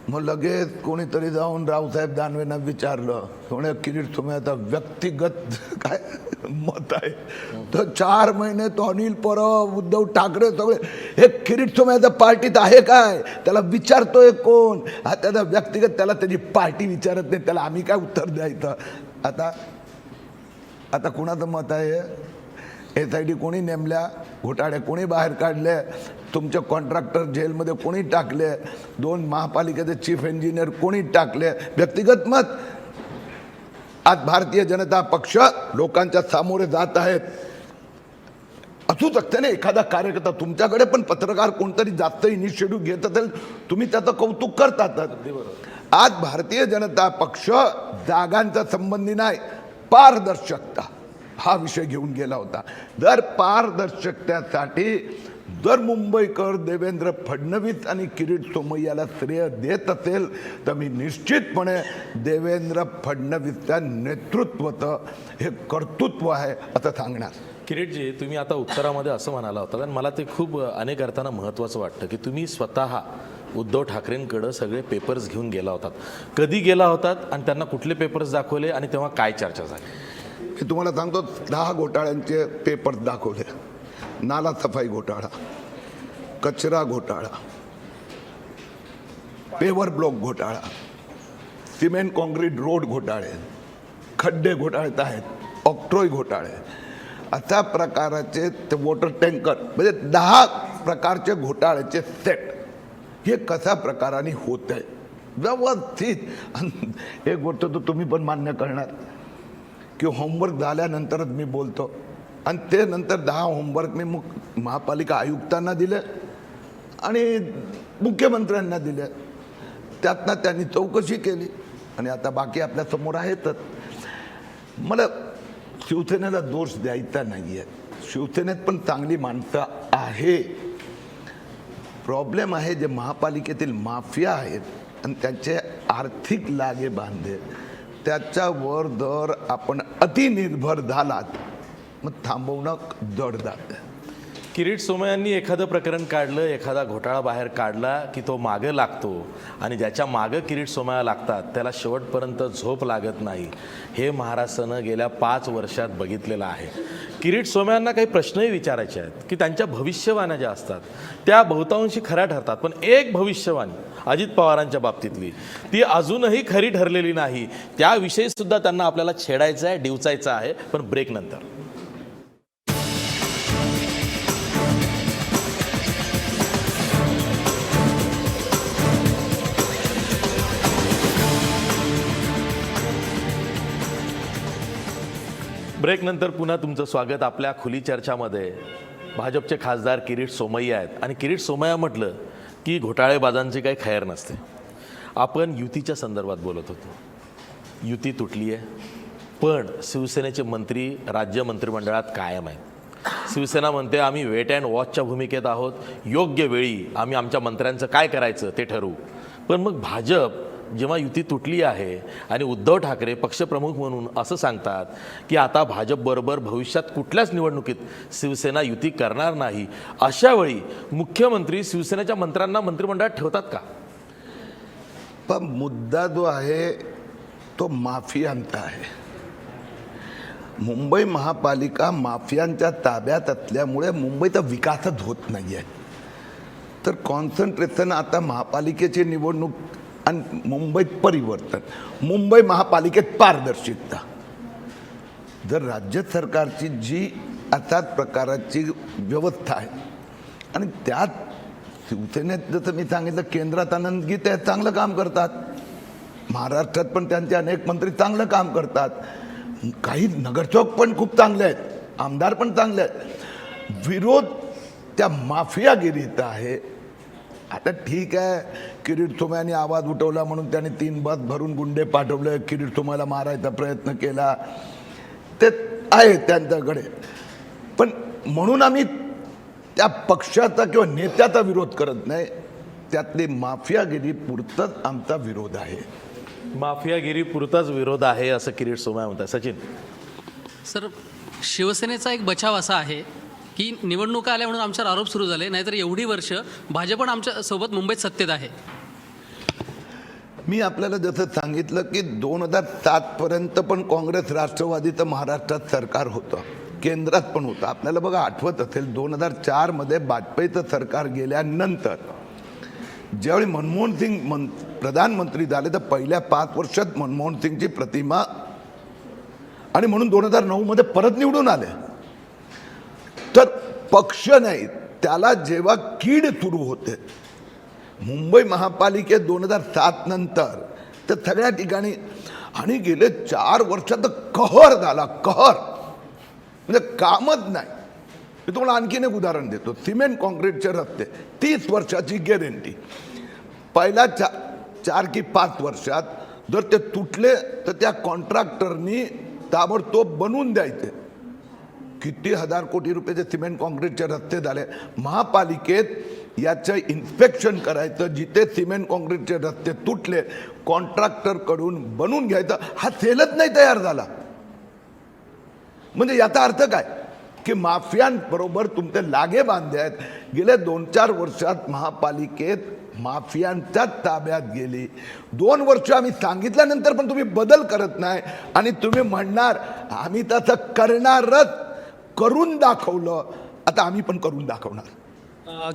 मग लगेच कोणीतरी जाऊन रावसाहेब दानवेंना विचारलं, थोड्या किरीट सोमय्याचा व्यक्तिगत काय मत आहे. तर 4 महिने तो अनिल परब, उद्धव ठाकरे सगळे हे किरीट सोमय्याचा पार्टीत आहे काय, त्याला विचारतोय कोण? हा त्याचा व्यक्तिगत, त्याला त्याची पार्टी विचारत नाही, त्याला आम्ही काय उत्तर द्यायचं? आता कुणाचं मत आहे? SIT कोणी नेमल्या, घोटाळे कोणी बाहेर काढले, तुमचे कॉन्ट्रॅक्टर जेलमध्ये कोणी टाकले, 2 महापालिकेचे चीफ इंजिनियर कोणी टाकले, व्यक्तिगत मत. आज भारतीय जनता पक्ष लोकांच्या सामोरे जात आहेत. असू शकते ना एखादा कार्यकर्ता, तुमच्याकडे पण पत्रकार कोणतरी जास्त इनिशिएटिव्ह घेत असेल, तुम्ही त्याचं कौतुक करतातच. आज भारतीय जनता पक्ष जागांचा संबंधी नाही, पारदर्शकता हा विषय घेऊन गेला होता. जर पारदर्शकतेसाठी जर मुंबईकर देवेंद्र फडणवीस आणि किरीट सोमय्याला श्रेय देत असेल तर मी निश्चितपणे देवेंद्र फडणवीसचं नेतृत्वाचं हे कर्तृत्व आहे असं सांगणार. किरीटजी, तुम्ही आता उत्तरामध्ये असं म्हणाला होता आणि मला ते खूप अनेक अर्थानं महत्त्वाचं वाटतं की तुम्ही स्वतः उद्धव ठाकरेंकडं सगळे पेपर्स घेऊन गेला होतात. कधी गेला होतात आणि त्यांना कुठले पेपर्स दाखवले आणि तेव्हा काय चर्चा झाली? मी तुम्हाला सांगतो, 10 घोटाळ्यांचे पेपर्स दाखवले. नाला सफाई घोटाळा, कचरा घोटाळा, पेवर ब्लॉक घोटाळा, सिमेंट कॉन्क्रीट रोड घोटाळे, खड्डे घोटाळे आहेत, ऑक्ट्रोय घोटाळे, अशा प्रकाराचे ते वॉटर टँकर, म्हणजे 10 प्रकारचे घोटाळ्याचे सेट. हे कशा प्रकाराने होत आहे व्यवस्थित. एक गोष्ट तर तुम्ही पण मान्य करणार की होमवर्क झाल्यानंतरच मी बोलतो, आणि ते नंतर 10 होमवर्क मी महापालिका आयुक्तांना दिले आणि मुख्यमंत्र्यांना दिले. त्यातनं त्यांनी चौकशी केली आणि आता बाकी आपल्यासमोर आहेतच. मला शिवसेनेला दोष द्यायचा नाही आहे, शिवसेनेत पण चांगली माणसं आहे. प्रॉब्लेम आहे जे महापालिकेतील माफिया आहेत आणि त्यांचे आर्थिक लागे बांधे, त्याच्यावर जर आपण अतिनिर्भर झालात मग थांबवणं जड जातं. किरीट सोमय्यांनी एखादं प्रकरण काढलं, एखादा घोटाळा बाहेर काढला की तो मागं लागतो आणि ज्याच्या मागं किरीट सोमय्या लागतात त्याला शेवटपर्यंत झोप लागत नाही. हे महाराष्ट्रानं गेल्या 5 वर्षात बघितलेलं आहे. किरीट सोमय्यांना काही प्रश्नही विचारायचे आहेत की त्यांच्या भविष्यवाण्या ज्या असतात त्या बहुतांशी खऱ्या ठरतात, पण एक भविष्यवाणी अजित पवारांच्या बाबतीतली ती अजूनही खरी ठरलेली नाही. त्याविषयी सुद्धा त्यांना आपल्याला छेडायचं आहे, डिवचायचं आहे. पण ब्रेक नंतर. ब्रेक नंतर पुन्हा तुमचं स्वागत आपल्या खुली चर्चामध्ये. भाजपचे खासदार किरीट सोमय्या आहेत आणि किरीट सोमय्या म्हटलं की घोटाळेबाजांची काही खैर नसते. आपण युतीच्या संदर्भात बोलत होतो. युती तुटली आहे, पण शिवसेनेचे मंत्री राज्य मंत्रिमंडळात कायम आहेत. शिवसेना म्हणते आम्ही वेट अँड वॉचच्या भूमिकेत आहोत, योग्य वेळी आम्ही आमच्या मंत्र्यांचं काय करायचं ते ठरवू. पण मग भाजप जेव्हा युती तुटली आहे आणि उद्धव ठाकरे पक्षप्रमुख म्हणून असं सांगतात की आता भाजपबरोबर भविष्यात कुठल्याच निवडणुकीत शिवसेना युती करणार नाही, अशा वेळी मुख्यमंत्री शिवसेनेच्या मंत्र्यांना मंत्रिमंडळात ठेवतात का? पण मुद्दा जो आहे तो माफियांचा आहे. मुंबई महापालिका माफियांच्या ताब्यात असल्यामुळे मुंबईचा विकासच होत नाही आहे. तर कॉन्सन्ट्रेशन आता महापालिकेची निवडणूक आणि मुंबईत परिवर्तन, मुंबई महापालिकेत पारदर्शकता. जर राज्य सरकारची जी अशाच प्रकारची व्यवस्था आहे आणि त्यात शिवसेनेत जसं मी सांगितलं केंद्रात आनंद गीते आहेत, चांगलं काम करतात. महाराष्ट्रात पण त्यांचे अनेक मंत्री चांगलं काम करतात. काही नगरसेवक पण खूप चांगले आहेत, आमदार पण चांगले आहेत. विरोध त्या माफियागिरीचा आहे. आता ठीक आहे, किरीट सोमय्यांनी आवाज उठवला म्हणून त्याने 3 बस भरून गुंडे पाठवले, किरीट सोमय्याला मारायचा प्रयत्न केला, ते आहे त्यांच्याकडे. पण म्हणून आम्ही त्या पक्षाचा किंवा नेत्याचा विरोध करत नाही, त्यातली माफियागिरी पुरतच आमचा विरोध आहे. माफियागिरी पुरताच विरोध आहे असं किरीट सोमय्या म्हणतात. सचिन सर, शिवसेनेचा एक बचाव असा आहे की निवडणुका आल्या म्हणून आमच्यावर आरोप सुरू झाले, नाहीतर एवढी वर्ष भाजप पण आमच्या सोबत मुंबईत सत्तेत आहे. मी आपल्याला जसं सांगितलं की 2007 पर्यंत पण काँग्रेस राष्ट्रवादीचं महाराष्ट्रात सरकार होतं, केंद्रात पण होतं. आपल्याला बघा आठवत असेल 2004 मध्ये वाजपेयीचं सरकार गेल्यानंतर ज्यावेळी मनमोहन सिंग प्रधानमंत्री झाले तर पहिल्या 5 वर्षात मनमोहन सिंगची प्रतिमा, आणि म्हणून 2009 मध्ये परत निवडून आले. तर पक्ष नाही त्याला जेव्हा कीड सुरू होते मुंबई महापालिकेत 2007 नंतर तर सगळ्या ठिकाणी, आणि गेले 4 वर्षात कहर झाला, कहर म्हणजे कामच नाही. मी तुम्हाला आणखीन एक उदाहरण देतो. सिमेंट कॉन्क्रीटचे रस्ते 30 वर्षाची गॅरंटी. पहिल्या 4 की 5 वर्षात जर ते तुटले तर त्या कॉन्ट्रॅक्टरनी ताबडतोब बनवून द्यायचे. किती हजार कोटी रुपयाचे सिमेंट कॉन्क्रीटचे रस्ते झाले. महापालिकेत याचं इन्स्पेक्शन करायचं, जिथे सिमेंट कॉन्क्रीटचे रस्ते तुटले कॉन्ट्रॅक्टरकडून बनवून घ्यायचं. हा सेलच नाही तयार झाला. म्हणजे याचा अर्थ काय की माफियांबरोबर तुमचे लागे बांधे आहेत. गेल्या 2-4 वर्षात महापालिकेत माफियांच्याच ताब्यात गेली. 2 वर्ष आम्ही सांगितल्यानंतर पण तुम्ही बदल करत नाही आणि तुम्ही म्हणणार आम्ही तसं करणारच, करून दाखवलं. आता आम्ही पण करून दाखवणार.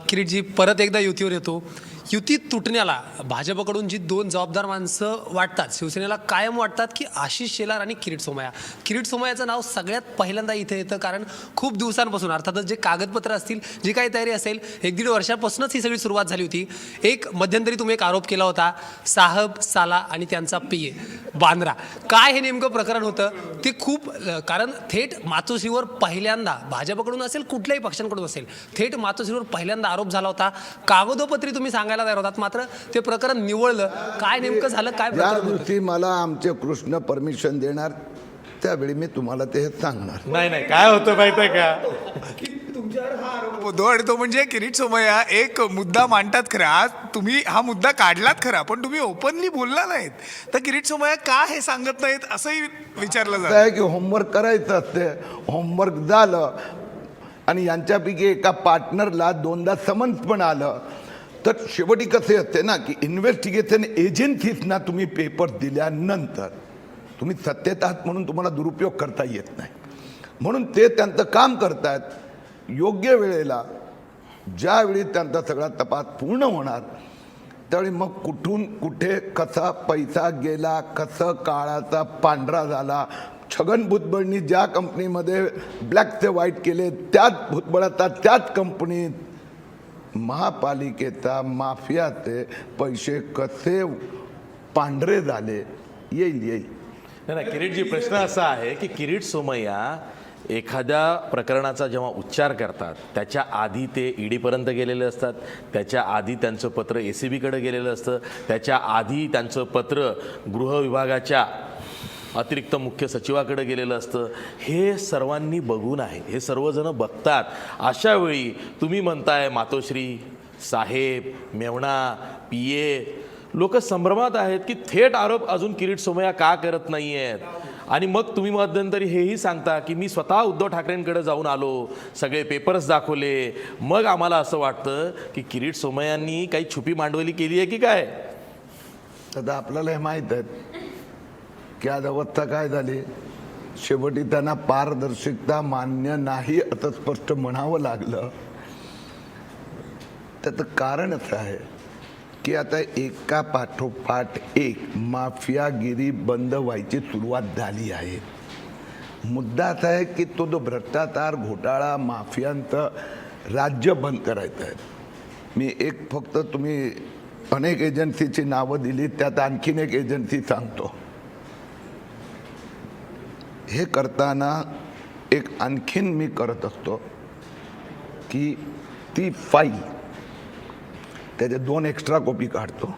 किरीटजी, परत एकदा युतीवर येतो. युती तुटण्याला भाजपकडून जी 2 जबाबदार माणसं वाटतात, शिवसेनेला कायम वाटतात, की आशिष शेलार आणि किरीट सोमय्या. किरीट सोमय्याचं नाव सगळ्यात पहिल्यांदा इथे येतं, कारण खूप दिवसांपासून, अर्थातच जे कागदपत्र असतील, जी काही तयारी असेल, 1-1.5 वर्षापासूनच ही सगळी सुरुवात झाली होती. एक मध्यंतरी तुम्ही एक आरोप केला होता, साहब, साला आणि त्यांचा पिये बांद्रा. काय हे नेमकं प्रकरण होतं ते खूप, कारण थेट मातोश्रीवर पहिल्यांदा भाजपकडून असेल, कुठल्याही पक्षांकडून असेल, थेट मातोश्रीवर पहिल्यांदा आरोप झाला होता. कागदोपत्री तुम्ही सांगायला तयार होतात, मात्र ते प्रकरण निवळलं. काय नेमकं झालं, काय ज्या प्रकरण होतं? दिवशी मला आमचे कृष्ण परमिशन देणार त्यावेळी मी तुम्हाला ते सांगणार. नाही, काय होतं माहिती आहे का? तुमच्यावर हा आरोप होतो आणि तो म्हणजे किरीट सोमय्या एक मुद्दा मांडतात खरा. आज तुम्ही हा मुद्दा काढलात खरा, पण तुम्ही ओपनली बोलला नाहीत. तर किरीट सोमय्या का हे सांगत नाहीत असंही विचारलं असं जातं. आहे की होमवर्क करायचं असते. होमवर्क झालं आणि यांच्यापैकी एका पार्टनरला 2दा समन्स पण आलं. तर शेवटी कसे असते ना की इन्व्हेस्टिगेशन एजन्सीजना तुम्ही पेपर दिल्यानंतर तुम्ही सत्तेत आहात म्हणून तुम्हाला दुरुपयोग करता येत नाही. म्हणून ते त्यांचं काम करतायत. योग्य वेळेला ज्यावेळी त्यांचा सगळा तपास पूर्ण होणार त्यावेळी मग कुठून कुठे कसा पैसा गेला, कसं काळाचा पांढरा झाला, छगन भुजबळनी ज्या कंपनीमध्ये ब्लॅक ते व्हाईट केले त्याच भुजबळाचा त्याच कंपनीत महापालिकेचा माफियाचे पैसे कसे पांढरे झाले येईल. नाही, किरीटजी, प्रश्न असा आहे की किरीट सोमय्या एखाद्या प्रकरणाचा जेव्हा उच्चार करतात त्याच्या आधी ते ईडीपर्यंत गेलेले असतात, त्याच्या आधी त्यांचं पत्र ACBकडे गेलेलं असतं, त्याच्या आधी त्यांचं पत्र गृह विभागाच्या अतिरिक्त मुख्य सचिवाकडे गेलेलं असतं. हे सर्वांनी बघून आहे, हे सर्वजण बघतात. अशा वेळी तुम्ही म्हणताय मातोश्री, साहेब, मेवणा, PA, लोक संभ्रमात आहेत की थेट आरोप अजून किरीट सोमय्या का करत नाही आहेत. आणि मग तुम्ही मध्यंतरी हेही सांगता की मी स्वतः उद्धव ठाकरेंकडे जाऊन आलो, सगळे पेपर्स दाखवले, मग आम्हाला असं वाटतं की किरीट सोमय्यांनी काही छुपी मांडवली केली आहे की काय. आता आपल्याला हे माहीत आहे की आज अवस्था काय झाली. शेवटी त्यांना पारदर्शकता मान्य नाही असं स्पष्ट म्हणावं लागलं. त्याचं कारण असं आहे की आता एका पाठोपाठ एक माफियागिरी बंद व्हायची सुरुवात झाली आहे. मुद्दा असा आहे की तो जो भ्रष्टाचार, घोटाळा, माफियांचं राज्य बंद करायचं आहे. मी एक फक्त, तुम्ही अनेक एजन्सीची नावं दिली, त्यात आणखीन एक एजन्सी सांगतो. हे करताना एक आणखीन मी करत असतो की ती फाईल त्याचे 2 एक्स्ट्रा कॉपी काढतो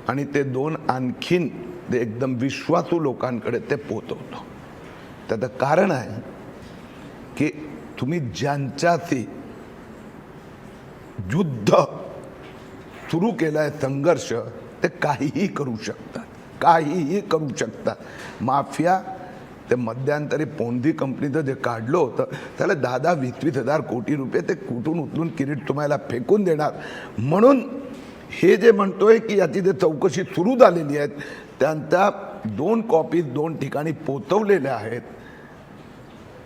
आणि ते 2 आणखीन ते एकदम विश्वासू लोकांकडे ते पोचवतो. त्याचं कारण आहे की तुम्ही ज्यांच्याशी युद्ध सुरू केलं आहे, संघर्ष, ते काहीही करू शकतात, काहीही करू शकतात. माफिया ते मध्यंतरी पोंदी कंपनीचं जे काढलं होतं त्याला 10-20 हजार कोटी रुपये ते कुठून उचलून किरीट सोमय्याला फेकून देणार. म्हणून हे जे म्हणतोय की याची जे चौकशी सुरू झालेली आहे त्यांच्या 2 कॉपीज 2 ठिकाणी पोचवलेल्या आहेत.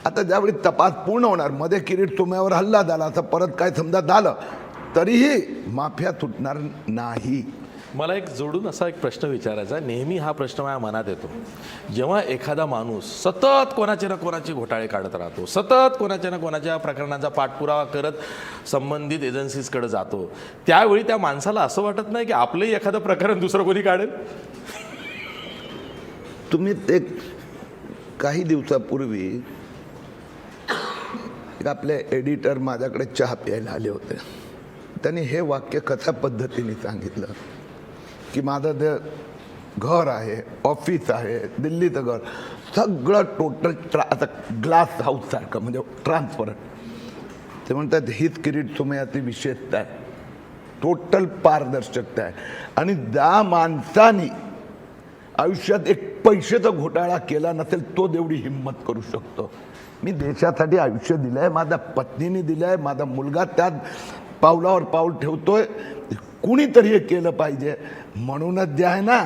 आता ज्यावेळी तपास पूर्ण होणार, मध्ये किरीट सोमय्यावर हल्ला झाला, असं परत काय समजा झालं तरीही माफिया तुटणार नाही. मला एक जोडून असा एक प्रश्न विचारायचा आहे. नेहमी हा प्रश्न माझ्या मनात येतो, जेव्हा एखादा माणूस सतत कोणाचे ना कोणाचे घोटाळे काढत राहतो, सतत कोणाच्या ना कोणाच्या प्रकरणांचा पाठपुरावा करत संबंधित एजन्सीजकडे जातो, त्यावेळी त्या माणसाला असं वाटत नाही की आपलंही एखादं प्रकरण दुसरं कोणी काढेल? तुम्ही ते काही दिवसापूर्वी एक आपले एडिटर माझ्याकडे चहा प्यायला आले होते. त्यांनी हे वाक्य कशा पद्धतीने सांगितलं की माझं जे घर आहे, ऑफिस आहे, दिल्लीचं घर, सगळं टोटल आता ग्लास हाऊससारखं, म्हणजे ट्रान्सपरंट. ते म्हणतात हीच किरीट सोमय्याची विशेषता आहे, टोटल पारदर्शकता आहे. आणि ज्या माणसाने आयुष्यात एक पैशाचा घोटाळा केला नसेल तो तेवढी हिंमत करू शकतो. मी देशासाठी आयुष्य दिलं आहे, माझ्या पत्नीने दिलं आहे, माझा मुलगा त्यात पावलावर पाऊल ठेवतोय. कुणीतरी हे केलं पाहिजे. म्हणूनच जे आहे ना,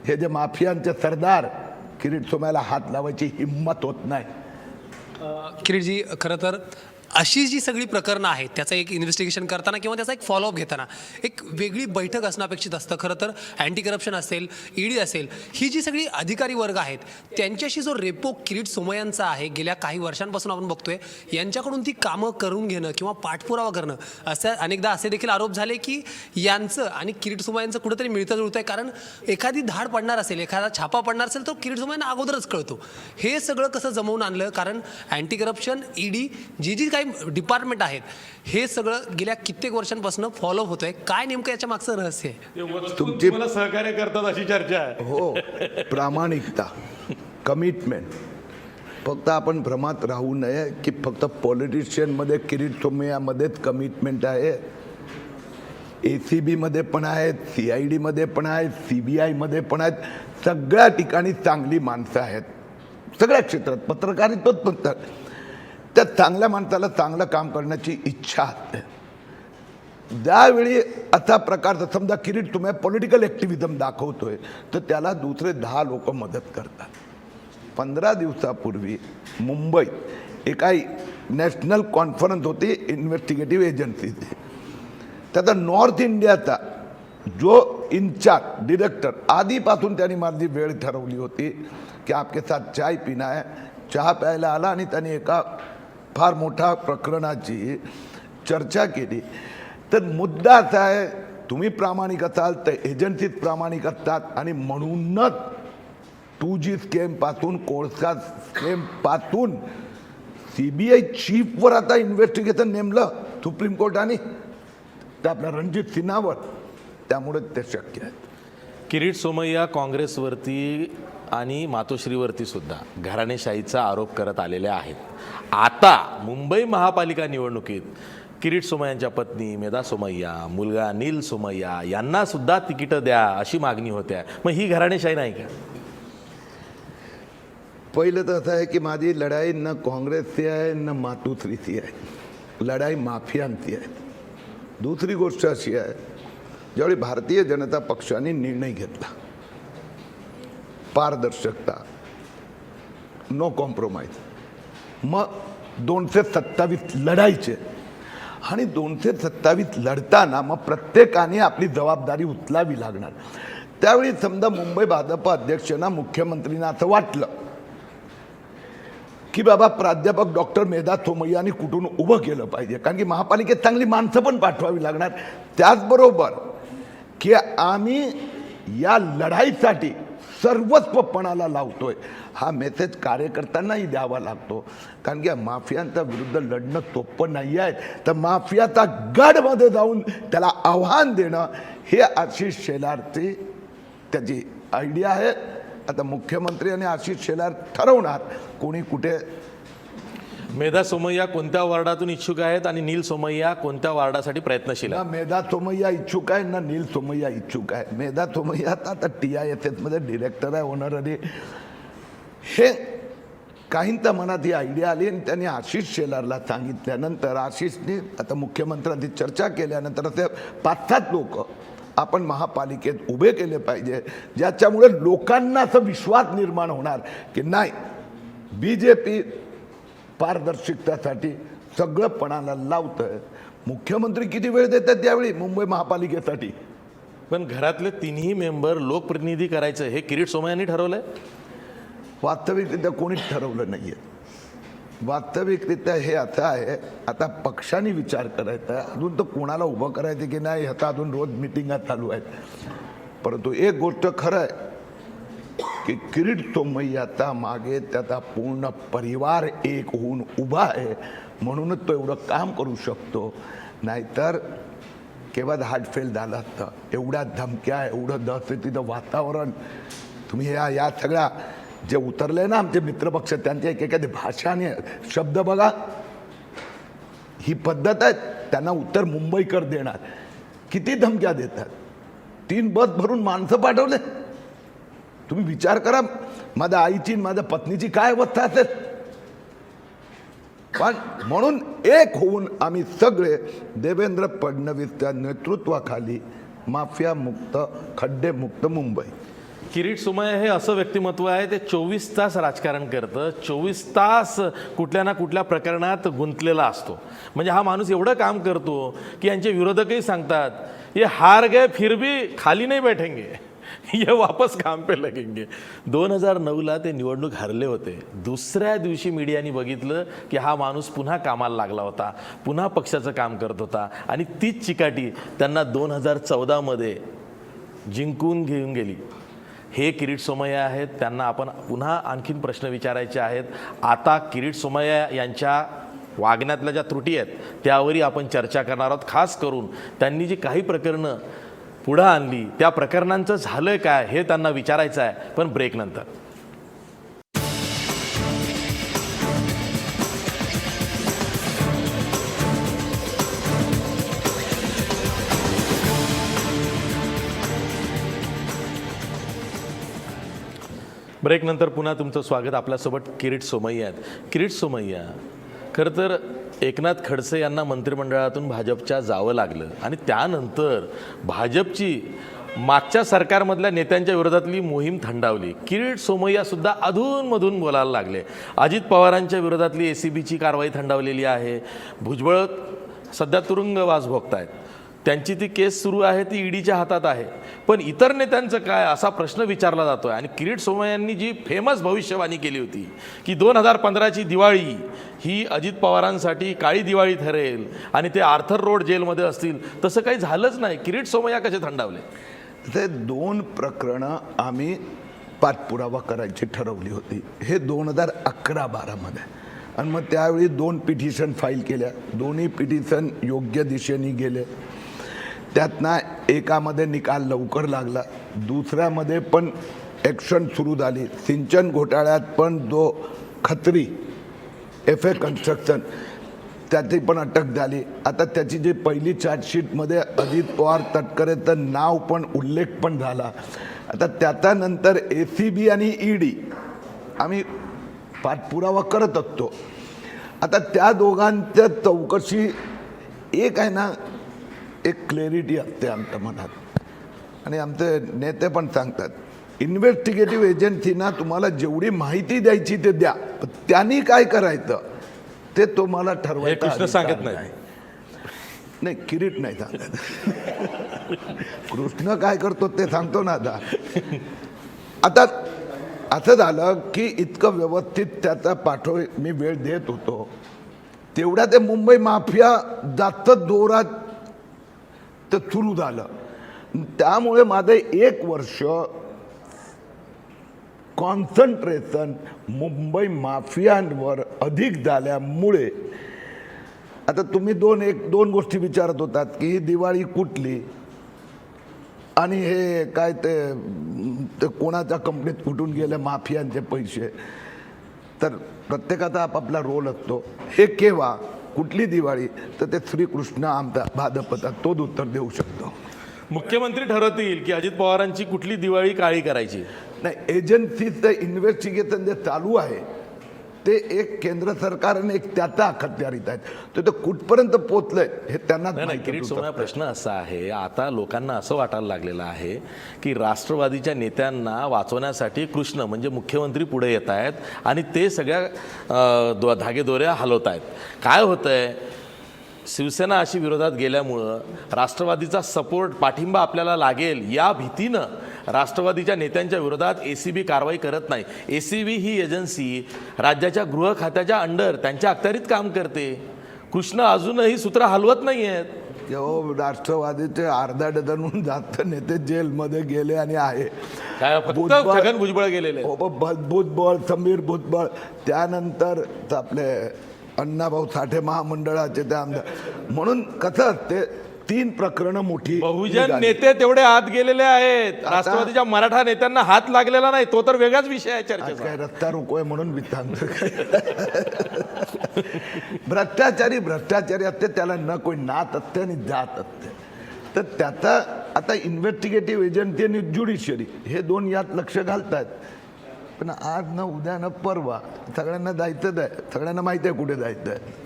हे जे माफियांचे सरदार, किरीट सोमय्याला हात लावायची हिंमत होत नाही. किरीटजी, खरं तर अशी जी सगळी प्रकरणं आहेत त्याचं एक इन्व्हेस्टिगेशन करताना किंवा त्याचा एक फॉलोअप घेताना एक वेगळी बैठक असणं अपेक्षित असतं. खरं तर अँटी करप्शन असेल, ईडी असेल, ही जी सगळी अधिकारी वर्ग आहेत त्यांच्याशी जो रेपो किरीट सोमय्यांचा आहे गेल्या काही वर्षांपासून आपण बघतोय, यांच्याकडून ती कामं करून घेणं किंवा पाठपुरावा करणं, असं अनेकदा असे देखील आरोप झाले की यांचं आणि किरीट सोमय्यांचं कुठंतरी मिळतं जुळतं आहे. कारण एखादी धाड पडणार असेल, एखादा छापा पडणार असेल तर किरीट सोमय्यांना अगोदरच कळतो. हे सगळं कसं जमवून आणलं? कारण अँटी करप्शन, ईडी, जी काही डिपार्टमेंट आहेत, हे सगळं गेल्या कित्येक वर्षांपासून फॉलो होतंय. काय नेमकं याच्या मागचं रहस्य आहे? तुमची मला सहकार्य करतात अशी चर्चा आहे. हो, प्रामाणिकता, कमिटमेंट. फक्त आपण भ्रमात राहू नये की फक्त पॉलिटिशियनमध्ये, किरीट सोमय्यामध्येच कमिटमेंट आहे. ACB पण आहेत, CID मध्ये पण आहेत, CBI मध्ये पण आहेत. सगळ्या ठिकाणी चांगली माणसं आहेत, सगळ्या क्षेत्रात. पत्रकारितेत पण त्या चांगल्या माणसाला चांगलं काम करण्याची इच्छा असते. ज्यावेळी असा प्रकारचा समजा किरीट सोमय्या पॉलिटिकल ॲक्टिव्हिजम दाखवतोय तर त्याला दुसरे 10 लोक मदत करतात. 15 दिवसापूर्वी मुंबईत एका नॅशनल कॉन्फरन्स होती इन्व्हेस्टिगेटिव्ह एजन्सीची. त्याचा नॉर्थ इंडियाचा जो इन्चार्ज डिरेक्टर, आधीपासून त्यांनी माझी वेळ ठरवली होती की आपके साथ चाय पिना है. चहा प्यायला आला आणि त्यांनी एका फार मोठ्या प्रकरणाची चर्चा केली. तर मुद्दा असा आहे, तुम्ही प्रामाणिक असाल तर एजन्सीज प्रामाणिक असतात. आणि म्हणूनच 2G स्कॅमपासून, कोळसा स्कॅमपासून CBI चीफवर आता इन्व्हेस्टिगेशन नेमलं सुप्रीम कोर्टाने, तर आपल्या रणजित सिन्हावर. त्यामुळे ते शक्य आहे. किरीट सोमय्या काँग्रेसवरती आणि मातोश्रीवरती सुद्धा घराणेशाहीचा आरोप करत आलेले आहेत. आता मुंबई महापालिका निवडणुकीत किरीट सोमय्यांच्या पत्नी मेधा सोमय्या, मुलगा नील सोमय्या यांना सुद्धा तिकीटं द्या अशी मागणी होत्या. मग ही घराणेशाही नाही का? पहिलं तर असं आहे की माझी लढाई न काँग्रेसची आहे न मातोश्रीची आहे, लढाई माफियांची आहे. दुसरी गोष्ट अशी आहे, ज्यावेळी भारतीय जनता पक्षाने निर्णय घेतला, पारदर्शकता, नो कॉम्प्रोमाइज, मग 227 लढायचे. आणि 227 लढताना मग प्रत्येकाने आपली जबाबदारी उचलावी लागणार. त्यावेळी समजा मुंबई भाजप अध्यक्षांना, मुख्यमंत्रींना असं वाटलं की बाबा प्राध्यापक डॉक्टर मेधा सोमय्यांनी कुठून उभं केलं पाहिजे, कारण की महापालिकेत चांगली माणसं पण पाठवावी लागणार. त्याचबरोबर की आम्ही या लढाईसाठी सर्वस्व पणाला लावतोय, हा मेसेज कार्यकर्त्यांनाही द्यावा लागतो. कारण की माफियांच्या विरुद्ध लढणं सोपं नाही आहे. तर माफियाचा गडमध्ये जाऊन त्याला आव्हान देणं हे आशिष शेलारची त्याची आयडिया आहे. आता मुख्यमंत्री आणि आशिष शेलार ठरवणार कोणी कुठे. मेधा सोमय्या कोणत्या वार्डातून इच्छुक आहेत आणि नील सोमय्या कोणत्या वार्डासाठी प्रयत्नशील ना आहे? मेधा सोमय्या इच्छुक आहे ना नील सोमय्या इच्छुक आहे. मेधा सोमय्या आता TISS मध्ये डिरेक्टर आहे, होणारी. हे काहींच्या मनात ही आयडिया आली आणि त्यांनी आशिष शेलारला सांगितल्यानंतर, आशिषने आता मुख्यमंत्र्यांची चर्चा केल्यानंतर ते 5-7 लोक आपण महापालिकेत उभे केले पाहिजे, ज्याच्यामुळे लोकांना असं विश्वास निर्माण होणार की नाही, BJP पारदर्शकतेसाठी सगळं पणाला लावतंय. मुख्यमंत्री किती वेळ देतात त्यावेळी मुंबई महापालिकेसाठी? पण घरातले तिन्ही मेंबर लोकप्रतिनिधी करायचं हे किरीट सोमय्यांनी ठरवलंय. वास्तविकरित्या कोणीच ठरवलं नाही आहे. वास्तविकरित्या हे असं आहे, आता पक्षाने विचार करायचा आहे, अजून तर कोणाला उभं करायचं की नाही ह्याचा अजून रोज मिटिंगा चालू आहेत. परंतु एक गोष्ट खरं आहे की किरीट सोमय्याचा मागे त्याचा पूर्ण परिवार एक होऊन उभा आहे, म्हणूनच तो एवढं काम करू शकतो. नाहीतर केव्हा हार्टफेल झाला असतं. एवढ्या धमक्या, एवढं दहशतीचं वातावरण, तुम्ही या सगळ्या जे उतरले ना आमचे मित्रपक्ष, त्यांच्या एखादी भाषा आणि शब्द बघा. ही पद्धत आहे त्यांना उत्तर मुंबईकर देणार. किती धमक्या देतात. 3 बस भरून माणसं पाठवले. तुम्ही विचार करा, माझ्या आईची माझ्या पत्नीची काय अवस्था असेल. पण म्हणून एक होऊन आम्ही सगळे देवेंद्र फडणवीसच्या नेतृत्वाखाली माफिया मुक्त, खड्डे मुक्त मुंबई. किरीट सोमय्या हे असं व्यक्तिमत्व आहे ते 24 तास राजकारण करतं, 24 तास कुठल्या ना कुठल्या प्रकरणात गुंतलेला असतो. म्हणजे हा माणूस एवढं काम करतो की यांचे विरोधकही सांगतात ये हार गए फिर भी खाली नाही बैठेंगे, ये वापस काम पे लगेंगे. 2009ला ते निवडणूक हरले होते. दुसऱ्या दिवशी मीडियाने बघितलं की हा माणूस पुन्हा कामाला लागला होता, पुन्हा पक्षाचं काम करत होता आणि तीच चिकाटी त्यांना 2014मध्ये जिंकून घेऊन गेली. हे किरीट सोमय्या आहेत. त्यांना आपण पुन्हा आणखीन प्रश्न विचारायचे आहेत. आता किरीट सोमय्या यांच्या वागण्यातल्या ज्या त्रुटी आहेत त्यावरही आपण चर्चा करणार आहोत. खास करून त्यांनी जी काही प्रकरणं पुढं आणली त्या प्रकरणांचं झालं काय हे त्यांना विचारायचं आहे, पण ब्रेकनंतर. ब्रेकनंतर पुन्हा तुमचं स्वागत. आपल्यासोबत किरीट सोमय्या आहेत. किरीट सोमय्या, खरं तर एकनाथ खडसे यांना मंत्रिमंडळातून भाजपच्या जावं लागलं आणि त्यानंतर भाजपची मागच्या सरकारमधल्या नेत्यांच्या विरोधातली मोहीम थंडावली. किरीट सोमय्यासुद्धा अधूनमधून बोलायला लागले. अजित पवारांच्या विरोधातली ACBची कारवाई थंडावलेली आहे. भुजबळ सध्या तुरुंगवास भोगतायत. त्यांची ती केस सुरू आहे, ती ईडीच्या हातात आहे. पण इतर नेत्यांचं काय असा प्रश्न विचारला जातो आहे. आणि किरीट सोमय्यांनी जी फेमस भविष्यवाणी केली होती की 2015ची दिवाळी ही अजित पवारांसाठी काळी दिवाळी ठरेल आणि ते आर्थर रोड जेलमध्ये असतील, तसं काही झालंच नाही. किरीट सोमय्या कसे थंडावले? ते 2 प्रकरणं आम्ही पाठपुरावा करायची ठरवली होती. हे 2011-12मध्ये. आणि मग त्यावेळी 2 पिटिशन फाईल केल्या. दोन्ही पिटिशन योग्य दिशेने गेले. त्यातनं एकामध्ये निकाल लवकर लागला, दुसऱ्यामध्ये पण ॲक्शन सुरू झाली. सिंचन घोटाळ्यात पण जो खत्री FA कन्स्ट्रक्शन त्याची पण अटक झाली. आता त्याची जी पहिली चार्जशीटमध्ये अजित पवार तटकरेचं नाव पण उल्लेख पण झाला. आता त्याच्यानंतर ACB आणि ED आम्ही पाठपुरावा करत असतो. आता त्या दोघांच्या चौकशी एक आहे ना, एक क्लॅरिटी असते आमच्या मनात. आणि आमचे नेते पण सांगतात इन्व्हेस्टिगेटिव्ह एजन्सीना तुम्हाला जेवढी माहिती द्यायची ते द्या, पण त्यांनी काय करायचं ते तुम्हाला हे ठरवायचं. कृष्ण सांगत नाही. नाही, किरीट नाही सांगत. कृष्ण काय करतो ते सांगतो ना. आता असं झालं की इतकं व्यवस्थित त्याचा पाठोय मी वेळ देत होतो, तेवढ्या ते मुंबई माफिया जास्त जोरात ते सुरू झालं. त्यामुळे माझं 1 वर्ष कॉन्सन्ट्रेशन मुंबई माफियांवर अधिक झाल्यामुळे आता तुम्ही दोन गोष्टी विचारत होतात की ही दिवाळी कुठली आणि हे काय ते कोणाच्या कंपनीत कुठून गेले माफियांचे पैसे. तर प्रत्येकाचा आपापला रोल असतो. हे केव्हा कुठली दिवाळी, तर ते श्रीकृष्ण आमचा भाजपचा तोच उत्तर देऊ शकतो. मुख्यमंत्री ठरवतील की अजित पवारांची कुठली दिवाळी काळी करायची. नाही, एजन्सीचं इन्व्हेस्टिगेशन जे चालू आहे ते एक केंद्र सरकारने एक त्याचा अखत्यारीत आहेत. तर ते कुठपर्यंत पोचलंय हे त्यांना नाही. किरीट सोमय्या, प्रश्न असा आहे, आता लोकांना असं वाटायला लागलेलं आहे की राष्ट्रवादीच्या नेत्यांना वाचवण्यासाठी कृष्ण म्हणजे मुख्यमंत्री पुढे येत आहेत आणि ते सगळ्या धागेदोऱ्या हलवत आहेत. काय होतंय, शिवसेना अशी विरोधात गेल्यामुळं राष्ट्रवादीचा सपोर्ट पाठिंबा आपल्याला लागेल या भीतीनं राष्ट्रवादीच्या नेत्यांच्या विरोधात ACB कारवाई करत नाही. ACB ही एजन्सी राज्याच्या गृह खात्याच्या अंडर त्यांच्या अखत्यारीत काम करते. कृष्ण अजूनही सूत्र हलवत नाही आहेत. जेव्हा राष्ट्रवादीचे अर्धा डझनहून जास्त नेते जेलमध्ये गेले आणि आहे. काय फक्त भुजबळ- छगन भुजबळ गेलेले आहेत. भुजबळ, समीर भुजबळ, त्यानंतर आपले अण्णाभाऊ साठे महामंडळाचे ते आमदार. म्हणून कसं असते 3 प्रकरणं मोठी बहुजन निघाली. नेते तेवढे आत गेलेले आहेत. राष्ट्रवादीच्या मराठा नेत्यांना हात लागलेला नाही. तो तर वेगळाच विषय आहे आज चर्चेचा. काय रस्ता रोको आहे म्हणून मी सांगतो भ्रष्टाचारी असते, त्याला न कोणी नात असते आणि जात असते. तर त्याचा आता इन्व्हेस्टिगेटिव्ह एजन्सी आणि ज्युडिशियरी हे 2 यात लक्ष घालतात. पण आज न उद्या न परवा सगळ्यांना जायचंच आहे. सगळ्यांना माहिती आहे कुठे जायचं आहे.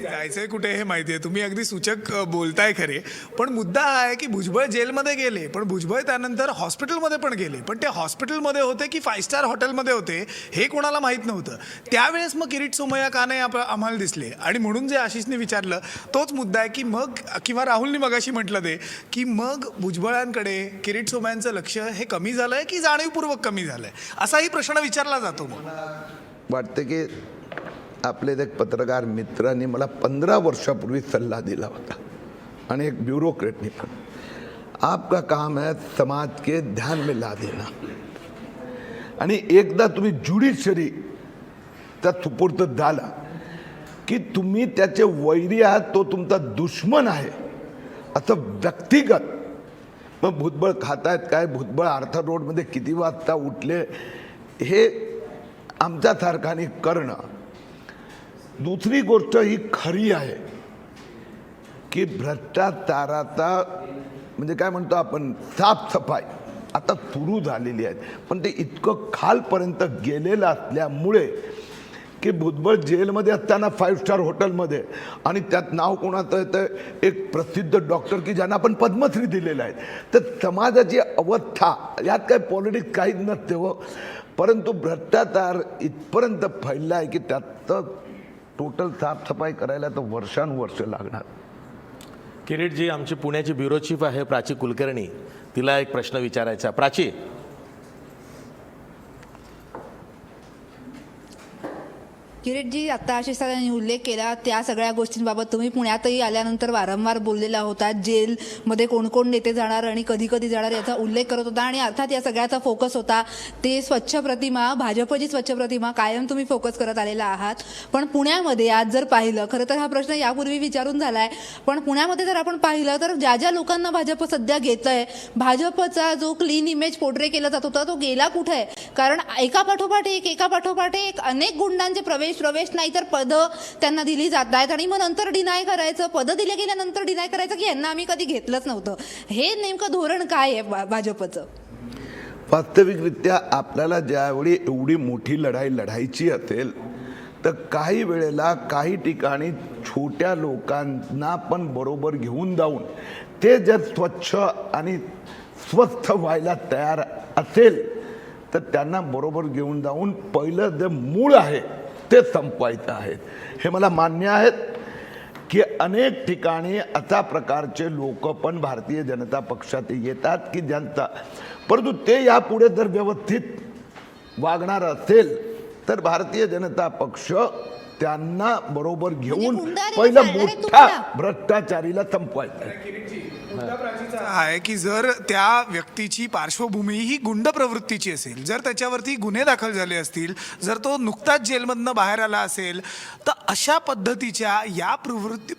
जायचंय कुठे हे माहिती आहे. तुम्ही अगदी सूचक बोलताय खरे, पण मुद्दा हा आहे की भुजबळ जेलमध्ये गेले, पण भुजबळ त्यानंतर हॉस्पिटलमध्ये पण गेले. पण ते हॉस्पिटलमध्ये होते की 5 स्टार हॉटेलमध्ये होते हे कोणाला माहीत नव्हतं. त्यावेळेस मग किरीट सोमय्या का नाही आम्हाला दिसले. आणि म्हणून जे आशिषने विचारलं तोच मुद्दा आहे की मग, किंवा राहुलनी मगाशी म्हटलं ते की मग भुजबळांकडे किरीट सोमय्यांचं लक्ष हे कमी झालंय की जाणीवपूर्वक कमी झालंय, असाही प्रश्न विचारला जातो. मग वाटते की आपले एक पत्रकार मित्रांनी मला 15 वर्षापूर्वी सल्ला दिला होता आणि एक ब्युरोक्रेटनी पण, आपका काम है समाज के ध्यान में ला देना. आणि एकदा तुम्ही ज्युडिशरीचा सुपूर्द झाला की तुम्ही त्याचे वैरी आहात, तो तुमचा दुश्मन आहे असं व्यक्तिगत. मग भुजबळ खात आहेत काय, भुजबळ आर्थर रोडमध्ये किती वाजता उठले हे आमच्यासारखाने करणं. दुसरी गोष्ट ही खरी आहे की भ्रष्टाचाराचा म्हणजे काय म्हणतो आपण, साफसफाई आता सुरू झालेली आहे. पण ते इतकं खालपर्यंत गेलेलं असल्यामुळे की भुजबळ जेलमध्ये असताना 5 स्टार हॉटेलमध्ये, आणि त्यात नाव कोणाचं येतं, एक प्रसिद्ध डॉक्टर की ज्यांना आपण पद्मश्री दिलेलं आहे. तर समाजाची अवस्था यात काय पॉलिटिक्स काहीच नसते हो, परंतु भ्रष्टाचार इथपर्यंत फैलला आहे की त्याचं टोटल साफसफाई करायला तर वर्षानुवर्ष लागणार. किरीटजी, आमची पुण्याची ब्युरो चीफ आहे प्राची कुलकर्णी, तिला एक प्रश्न विचारायचा. प्राची, किरीटजी, आता आशिष सरांनी उल्लेख केला त्या सगळ्या गोष्टींबाबत तुम्ही पुण्यातही आल्यानंतर वारंवार बोललेला होता. जेलमध्ये कोण कोण नेते जाणार आणि कधी कधी जाणार याचा उल्लेख करत होता. आणि अर्थात या सगळ्याचा फोकस होता ते स्वच्छ प्रतिमा, भाजपची स्वच्छ प्रतिमा कायम तुम्ही फोकस करत आलेला आहात. पण पुण्यामध्ये आज जर पाहिलं, खरं तर हा प्रश्न यापूर्वी विचारून झालाय, पण पुण्यामध्ये जर आपण पाहिलं तर ज्या ज्या लोकांना भाजप सध्या घेतंय, भाजपचा जो क्लीन इमेज पोर्ट्रे केला जात होता तो गेला कुठे आहे? कारण एकापाठोपाठ एक अनेक गुंडांचे प्रवेश नाही तर पदं त्यांना दिली जात आहेत आणि मग नंतर डिनाय करायचं, पदं दिले गेल्यानंतर डिनाय करायचं की यांना आम्ही कधी घेतलंच नव्हतं. हे नेमकं धोरण काय आहे भाजपचं? वास्तविकरित्या आपल्याला ज्यावेळी एवढी मोठी लढाई लढायची असेल तर काही वेळेला काही ठिकाणी छोट्या लोकांना पण बरोबर घेऊन जाऊन ते जर स्वच्छ आणि स्वस्थ व्हायला तयार असेल तर त्यांना बरोबर घेऊन जाऊन पहिलं जे मूळ आहे ते संपवायचं आहे. हे मला मान्य आहेत की अनेक ठिकाणी अशा प्रकारचे लोक पण भारतीय जनता पक्षात येतात की ज्यांचा, परंतु ते यापुढे जर व्यवस्थित वागणार असेल तर भारतीय जनता पक्ष त्यांना बरोबर घेऊन गुंडारी पहिलं चालणार आहे मोठ्या तुम्हाला? भ्रष्टाचारीला संपवायचं आहे. मुद्दा प्राचीचा आहे की जर त्या व्यक्तीची पार्श्वभूमी ही गुंड प्रवृत्तीची असेल, जर त्याच्यावरती गुन्हे दाखल झाले असतील, जर तो नुकताच जेलमधनं बाहेर आला असेल, तर अशा पद्धतीच्या या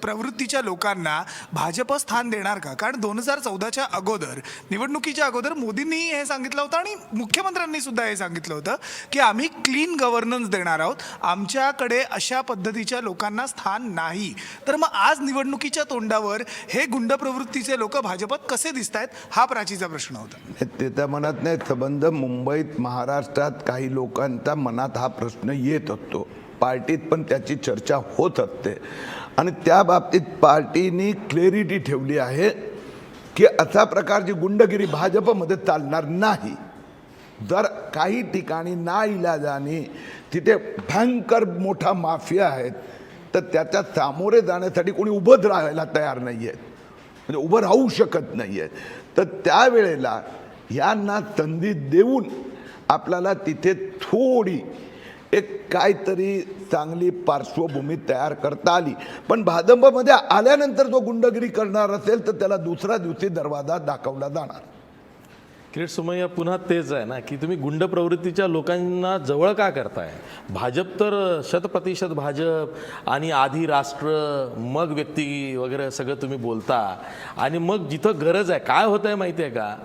प्रवृत्तीच्या लोकांना भाजप स्थान देणार का? कारण 2014च्या अगोदर, निवडणुकीच्या अगोदर मोदींनी हे सांगितलं होतं आणि मुख्यमंत्र्यांनी सुद्धा हे सांगितलं होतं की आम्ही क्लीन गव्हर्नन्स देणार आहोत, आमच्याकडे अशा पद्धतीच्या लोकांना स्थान नाही. तर मग आज निवडणुकीच्या तोंडावर हे गुंड प्रवृत्तीचे लोक भाजपात कसे दिसत आहेत, हा प्राचीचा प्रश्न होता. ते त्या मनात नाही संबंध. मुंबईत, महाराष्ट्रात काही लोकांच्या मनात हा प्रश्न येत असतो, पार्टीत पण त्याची चर्चा होत असते आणि त्या बाबतीत पार्टीनी क्लॅरिटी ठेवली आहे की अशा प्रकारची गुंडगिरी भाजपमध्ये चालणार नाही. जर काही ठिकाणी नाइलाजाने तिथे भयंकर मोठा माफिया आहेत तर त्याच्या सामोरे जाण्यासाठी कोणी उभं राहायला तयार नाही आहेत, म्हणजे उभं राहू शकत नाही आहेत. तर त्यावेळेला ह्यांना संधी देऊन आपल्याला तिथे थोडी एक काहीतरी चांगली पार्श्वभूमी तयार करता आली. पण भाजपमध्ये आल्यानंतर जो गुंडगिरी करणार असेल तर त्याला दुसऱ्या दिवशी दरवाजा दाखवला जाणार. किरीट सोमय्या, पुन्हा तेच आहे ना की तुम्ही गुंड प्रवृत्तीच्या लोकांना जवळ का करताय? भाजप तर 100% भाजप आणि आधी राष्ट्र मग व्यक्ती वगैरे सगळं तुम्ही बोलता आणि मग जिथं गरज आहे काय होतं आहे माहिती आहे का,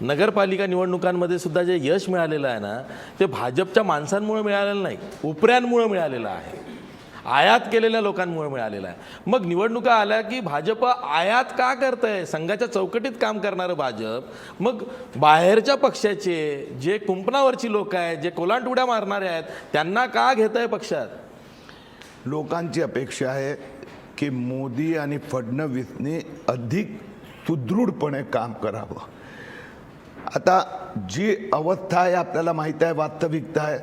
नगरपालिका निवडणुकांमध्ये सुद्धा जे यश मिळालेलं आहे ना ते भाजपच्या माणसांमुळे मिळालेलं नाही, उपऱ्यांमुळे मिळालेलं आहे, आयात केलेल्या लोकांमुळे मिळालेलं आहे. मग निवडणुका आल्या की भाजप आयात का करतंय? संघाच्या चौकटीत काम करणारं भाजप मग बाहेरच्या पक्षाचे जे कुंपणावरची लोक आहेत, जे कोलांटुड्या मारणारे आहेत, त्यांना का घेत आहे पक्षात? लोकांची अपेक्षा आहे की मोदी आणि फडणवीसने अधिक सुदृढपणे काम करावं. आता जी अवस्था आहे आपल्याला माहीत आहे, वास्तविकता आहे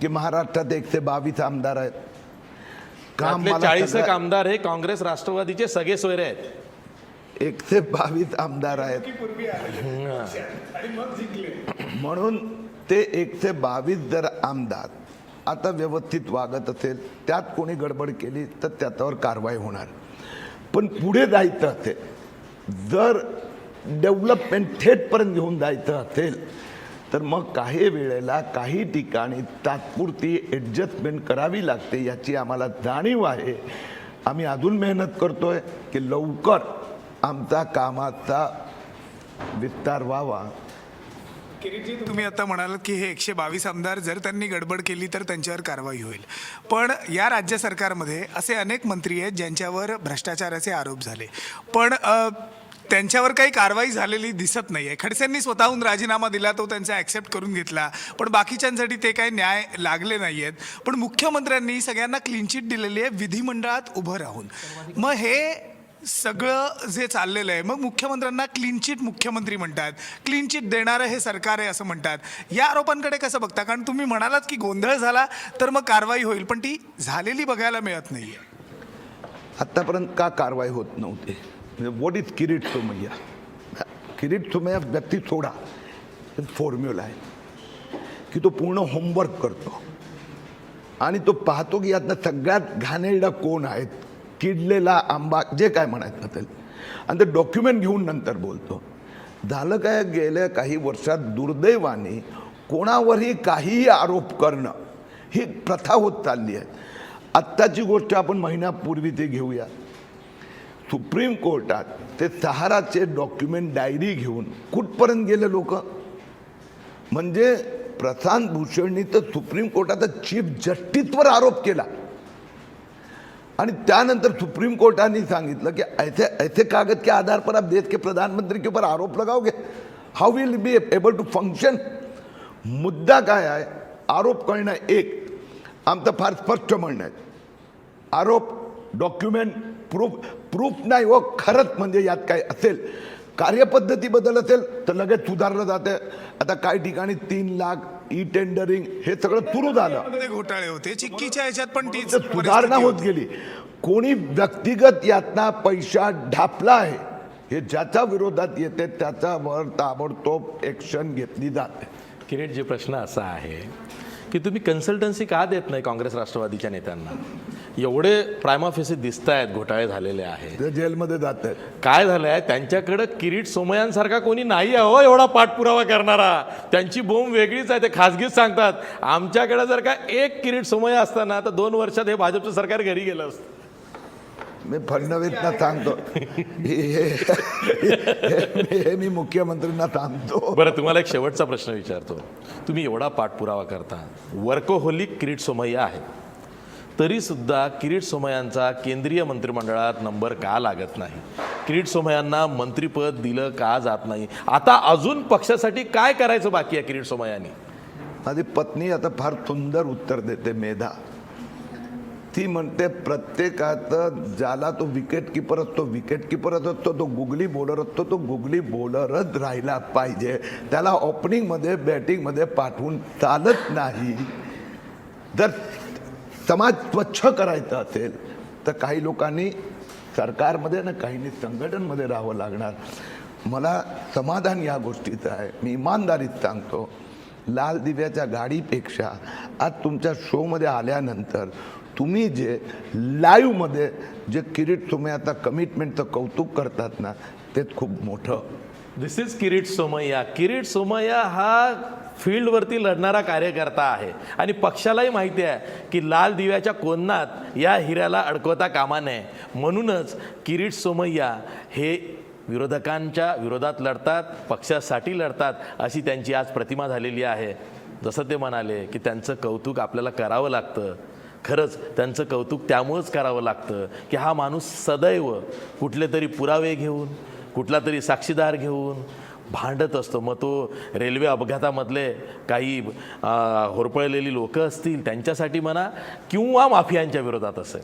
की महाराष्ट्रात 122 आमदार आहेत. काम मला 40 आमदार हे काँग्रेस राष्ट्रवादीचे सगळे सोयरे आहेत. 122 आमदार आहेत म्हणून ते 122 जर आमदार आता व्यवस्थित वागत असेल, त्यात कोणी गडबड केली तर त्याच्यावर कारवाई होणार. पण पुढे जायचं असेल, जर डेव्हलपमेंट थेटपर्यंत घेऊन जायचं असेल तर मग काही वेळेला काही ठिकाणी तात्पुरती ॲडजस्टमेंट करावी लागते, याची आम्हाला जाणीव आहे. आम्ही अजून मेहनत करतोय की लवकर आमचा कामाचा विस्तार व्हावा. किरीटजी, तुम्ही आता म्हणाल की हे 122 आमदार जर त्यांनी गडबड केली तर त्यांच्यावर कारवाई होईल. पण या राज्य सरकारमध्ये असे अनेक मंत्री आहेत ज्यांच्यावर भ्रष्टाचाराचे आरोप झाले, पण त्यांच्यावर काही कारवाई झालेली दिसत नाही आहे. खडसेंनी स्वतःहून राजीनामा दिला, तो त्यांचा ॲक्सेप्ट करून घेतला, पण बाकीच्यांसाठी ते काही न्याय लागले नाही आहेत. पण मुख्यमंत्र्यांनी सगळ्यांना क्लीन चिट दिलेली आहे विधिमंडळात उभं राहून. मग हे सगळं जे चाललेलं आहे, मग मुख्यमंत्र्यांना क्लीन चिट मुख्यमंत्री म्हणतात, क्लीन चिट देणारं हे सरकार आहे असं म्हणतात. या आरोपांकडे कसं बघता? कारण तुम्ही म्हणालात की गोंधळ झाला तर मग कारवाई होईल, पण ती झालेली बघायला मिळत नाही आहे. आत्तापर्यंत का कारवाई होत नव्हती? What is Kirit Somaiya? किरीट सोमय्या व्यक्ती सोडा, फॉर्म्युला आहे की तो पूर्ण होमवर्क करतो आणि तो पाहतो की यातनं सगळ्यात घाणेरडा कोण आहेत, किडलेला आंबा, जे काय म्हणायचं असेल, आणि ते डॉक्युमेंट घेऊन नंतर बोलतो. झालं काय, गेल्या काही वर्षात दुर्दैवाने कोणावरही काहीही आरोप करणं ही प्रथा होत चालली आहे. आत्ताची गोष्ट आपण महिन्यापूर्वी ते घेऊया. सुप्रीम कोर्टात ते सहाराचे डॉक्युमेंट डायरी घेऊन कुठपर्यंत गेले लोक? म्हणजे प्रशांत भूषणनी तर सुप्रीम कोर्टात चीफ जस्टिसवर आरोप केला आणि त्यानंतर सुप्रीम कोर्टाने सांगितलं की ऐसे कागद के आधार पर आप देश के प्रधानमंत्री के ऊपर आरोप लगाओगे, how will be able to function? मुद्दा काय आहे? आरोप करणं एक, आमचं फार स्पष्ट म्हणणं आहे, आरोप डॉक्युमेंट प्रूफ नाही हो. खरंच म्हणजे यात काय असेल, कार्यपद्धती बदल असेल तर लगेच सुधारलं जातं. आता काही ठिकाणी 3 लाख ई टेंडरिंग हे सगळं सुरू झालं, घोटाळे होते चिक्कीच्या ह्याच्यात, पण ती सुधारणा होत गेली. कोणी व्यक्तिगत यातना पैसा ढापला आहे हे ज्याच्या विरोधात येते त्याच्यावर ताबडतोब ॲक्शन घेतली जाते. किरीट, जे प्रश्न असा आहे की तुम्ही कन्सल्टन्सी का देत नाही काँग्रेस राष्ट्रवादीच्या नेत्यांना? एवढे प्रायमा फेसी दिसत आहेत, घोटाळे झालेले आहेत, ते जेलमध्ये जात आहेत. काय झालं आहे, त्यांच्याकडं किरीट सोमय्यांसारखा कोणी नाही आहे हो एवढा पाठपुरावा करणारा. त्यांची बोंब वेगळीच आहे, ते खाजगीच सांगतात. आमच्याकडे जर का एक किरीट सोमय्या असताना तर 2 वर्षात हे भाजपचं सरकार घरी गेलं असतं. मी फडणवीसना सांगतो, हे मी मुख्यमंत्र्यांना सांगतो. बरं, तुम्हाला एक शेवटचा प्रश्न विचारतो. तुम्ही एवढा पाठपुरावा करता, वर्कोहोलिक किरीट सोमय्या आहे, तरी सुद्धा किरीट सोमय्यांचा केंद्रीय मंत्रिमंडळात नंबर का लागत नाही? किरीट सोमय्यांना मंत्रिपद दिलं का जात नाही? आता अजून पक्षासाठी काय करायचं बाकी आहे किरीट सोमय्यांनी? माझी पत्नी आता फार सुंदर उत्तर देते, मेधा. ती म्हणते प्रत्येकाचं ज्याला तो विकेट किपर असतो विकेट किपरच असतो, तो गुगली बॉलर असतो तो गुगली बॉलरच राहिला पाहिजे. त्याला ओपनिंगमध्ये बॅटिंगमध्ये पाठवून चालत नाही. जर समाज स्वच्छ करायचा असेल, तर काही लोकांनी सरकारमध्ये ना काहींनी संघटनमध्ये राहावं लागणार. मला समाधान या गोष्टीचं आहे, मी इमानदारीत सांगतो, लाल दिव्याच्या गाडीपेक्षा आज तुमच्या शोमध्ये आल्यानंतर तुम्ही जे लाईव्हमध्ये जे किरीट तुम्ही आता कमिटमेंटचं कौतुक करतात ना, तेच खूप मोठं. दिस इज किरीट सोमय्या. किरीट सोमय्या हा फील्डवरती लढणारा कार्यकर्ता आहे आणि पक्षालाही माहिती आहे की लाल दिव्याच्या कोणात या हिऱ्याला अडकवता कामा नये. म्हणूनच किरीट सोमय्या हे विरोधकांच्या विरोधात लढतात, पक्षासाठी लढतात, अशी त्यांची आज प्रतिमा झालेली आहे. जसं ते म्हणाले की त्यांचं कौतुक आपल्याला करावं लागतं. खरंच त्यांचं कौतुक त्यामुळंच करावं लागतं की हा माणूस सदैव कुठले तरी पुरावे घेऊन, कुठला तरी साक्षीदार घेऊन भांडत असतो. मग तो रेल्वे अपघातामधले काही होरपळलेली लोकं असतील त्यांच्यासाठी म्हणा किंवा माफियांच्या विरोधात असेल.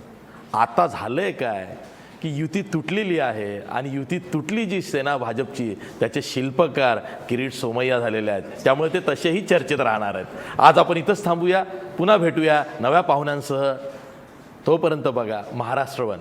आता झालं आहे काय की युती तुटलेली आहे आणि युती तुटली जी सेना भाजपची, त्याचे शिल्पकार किरीट सोमय्या झालेले आहेत. त्यामुळे ते तसेही चर्चेत राहणार आहेत. आज आपण इथंच थांबूया, पुन्हा भेटूया नव्या पाहुण्यांसह. तोपर्यंत बघा महाराष्ट्र वन.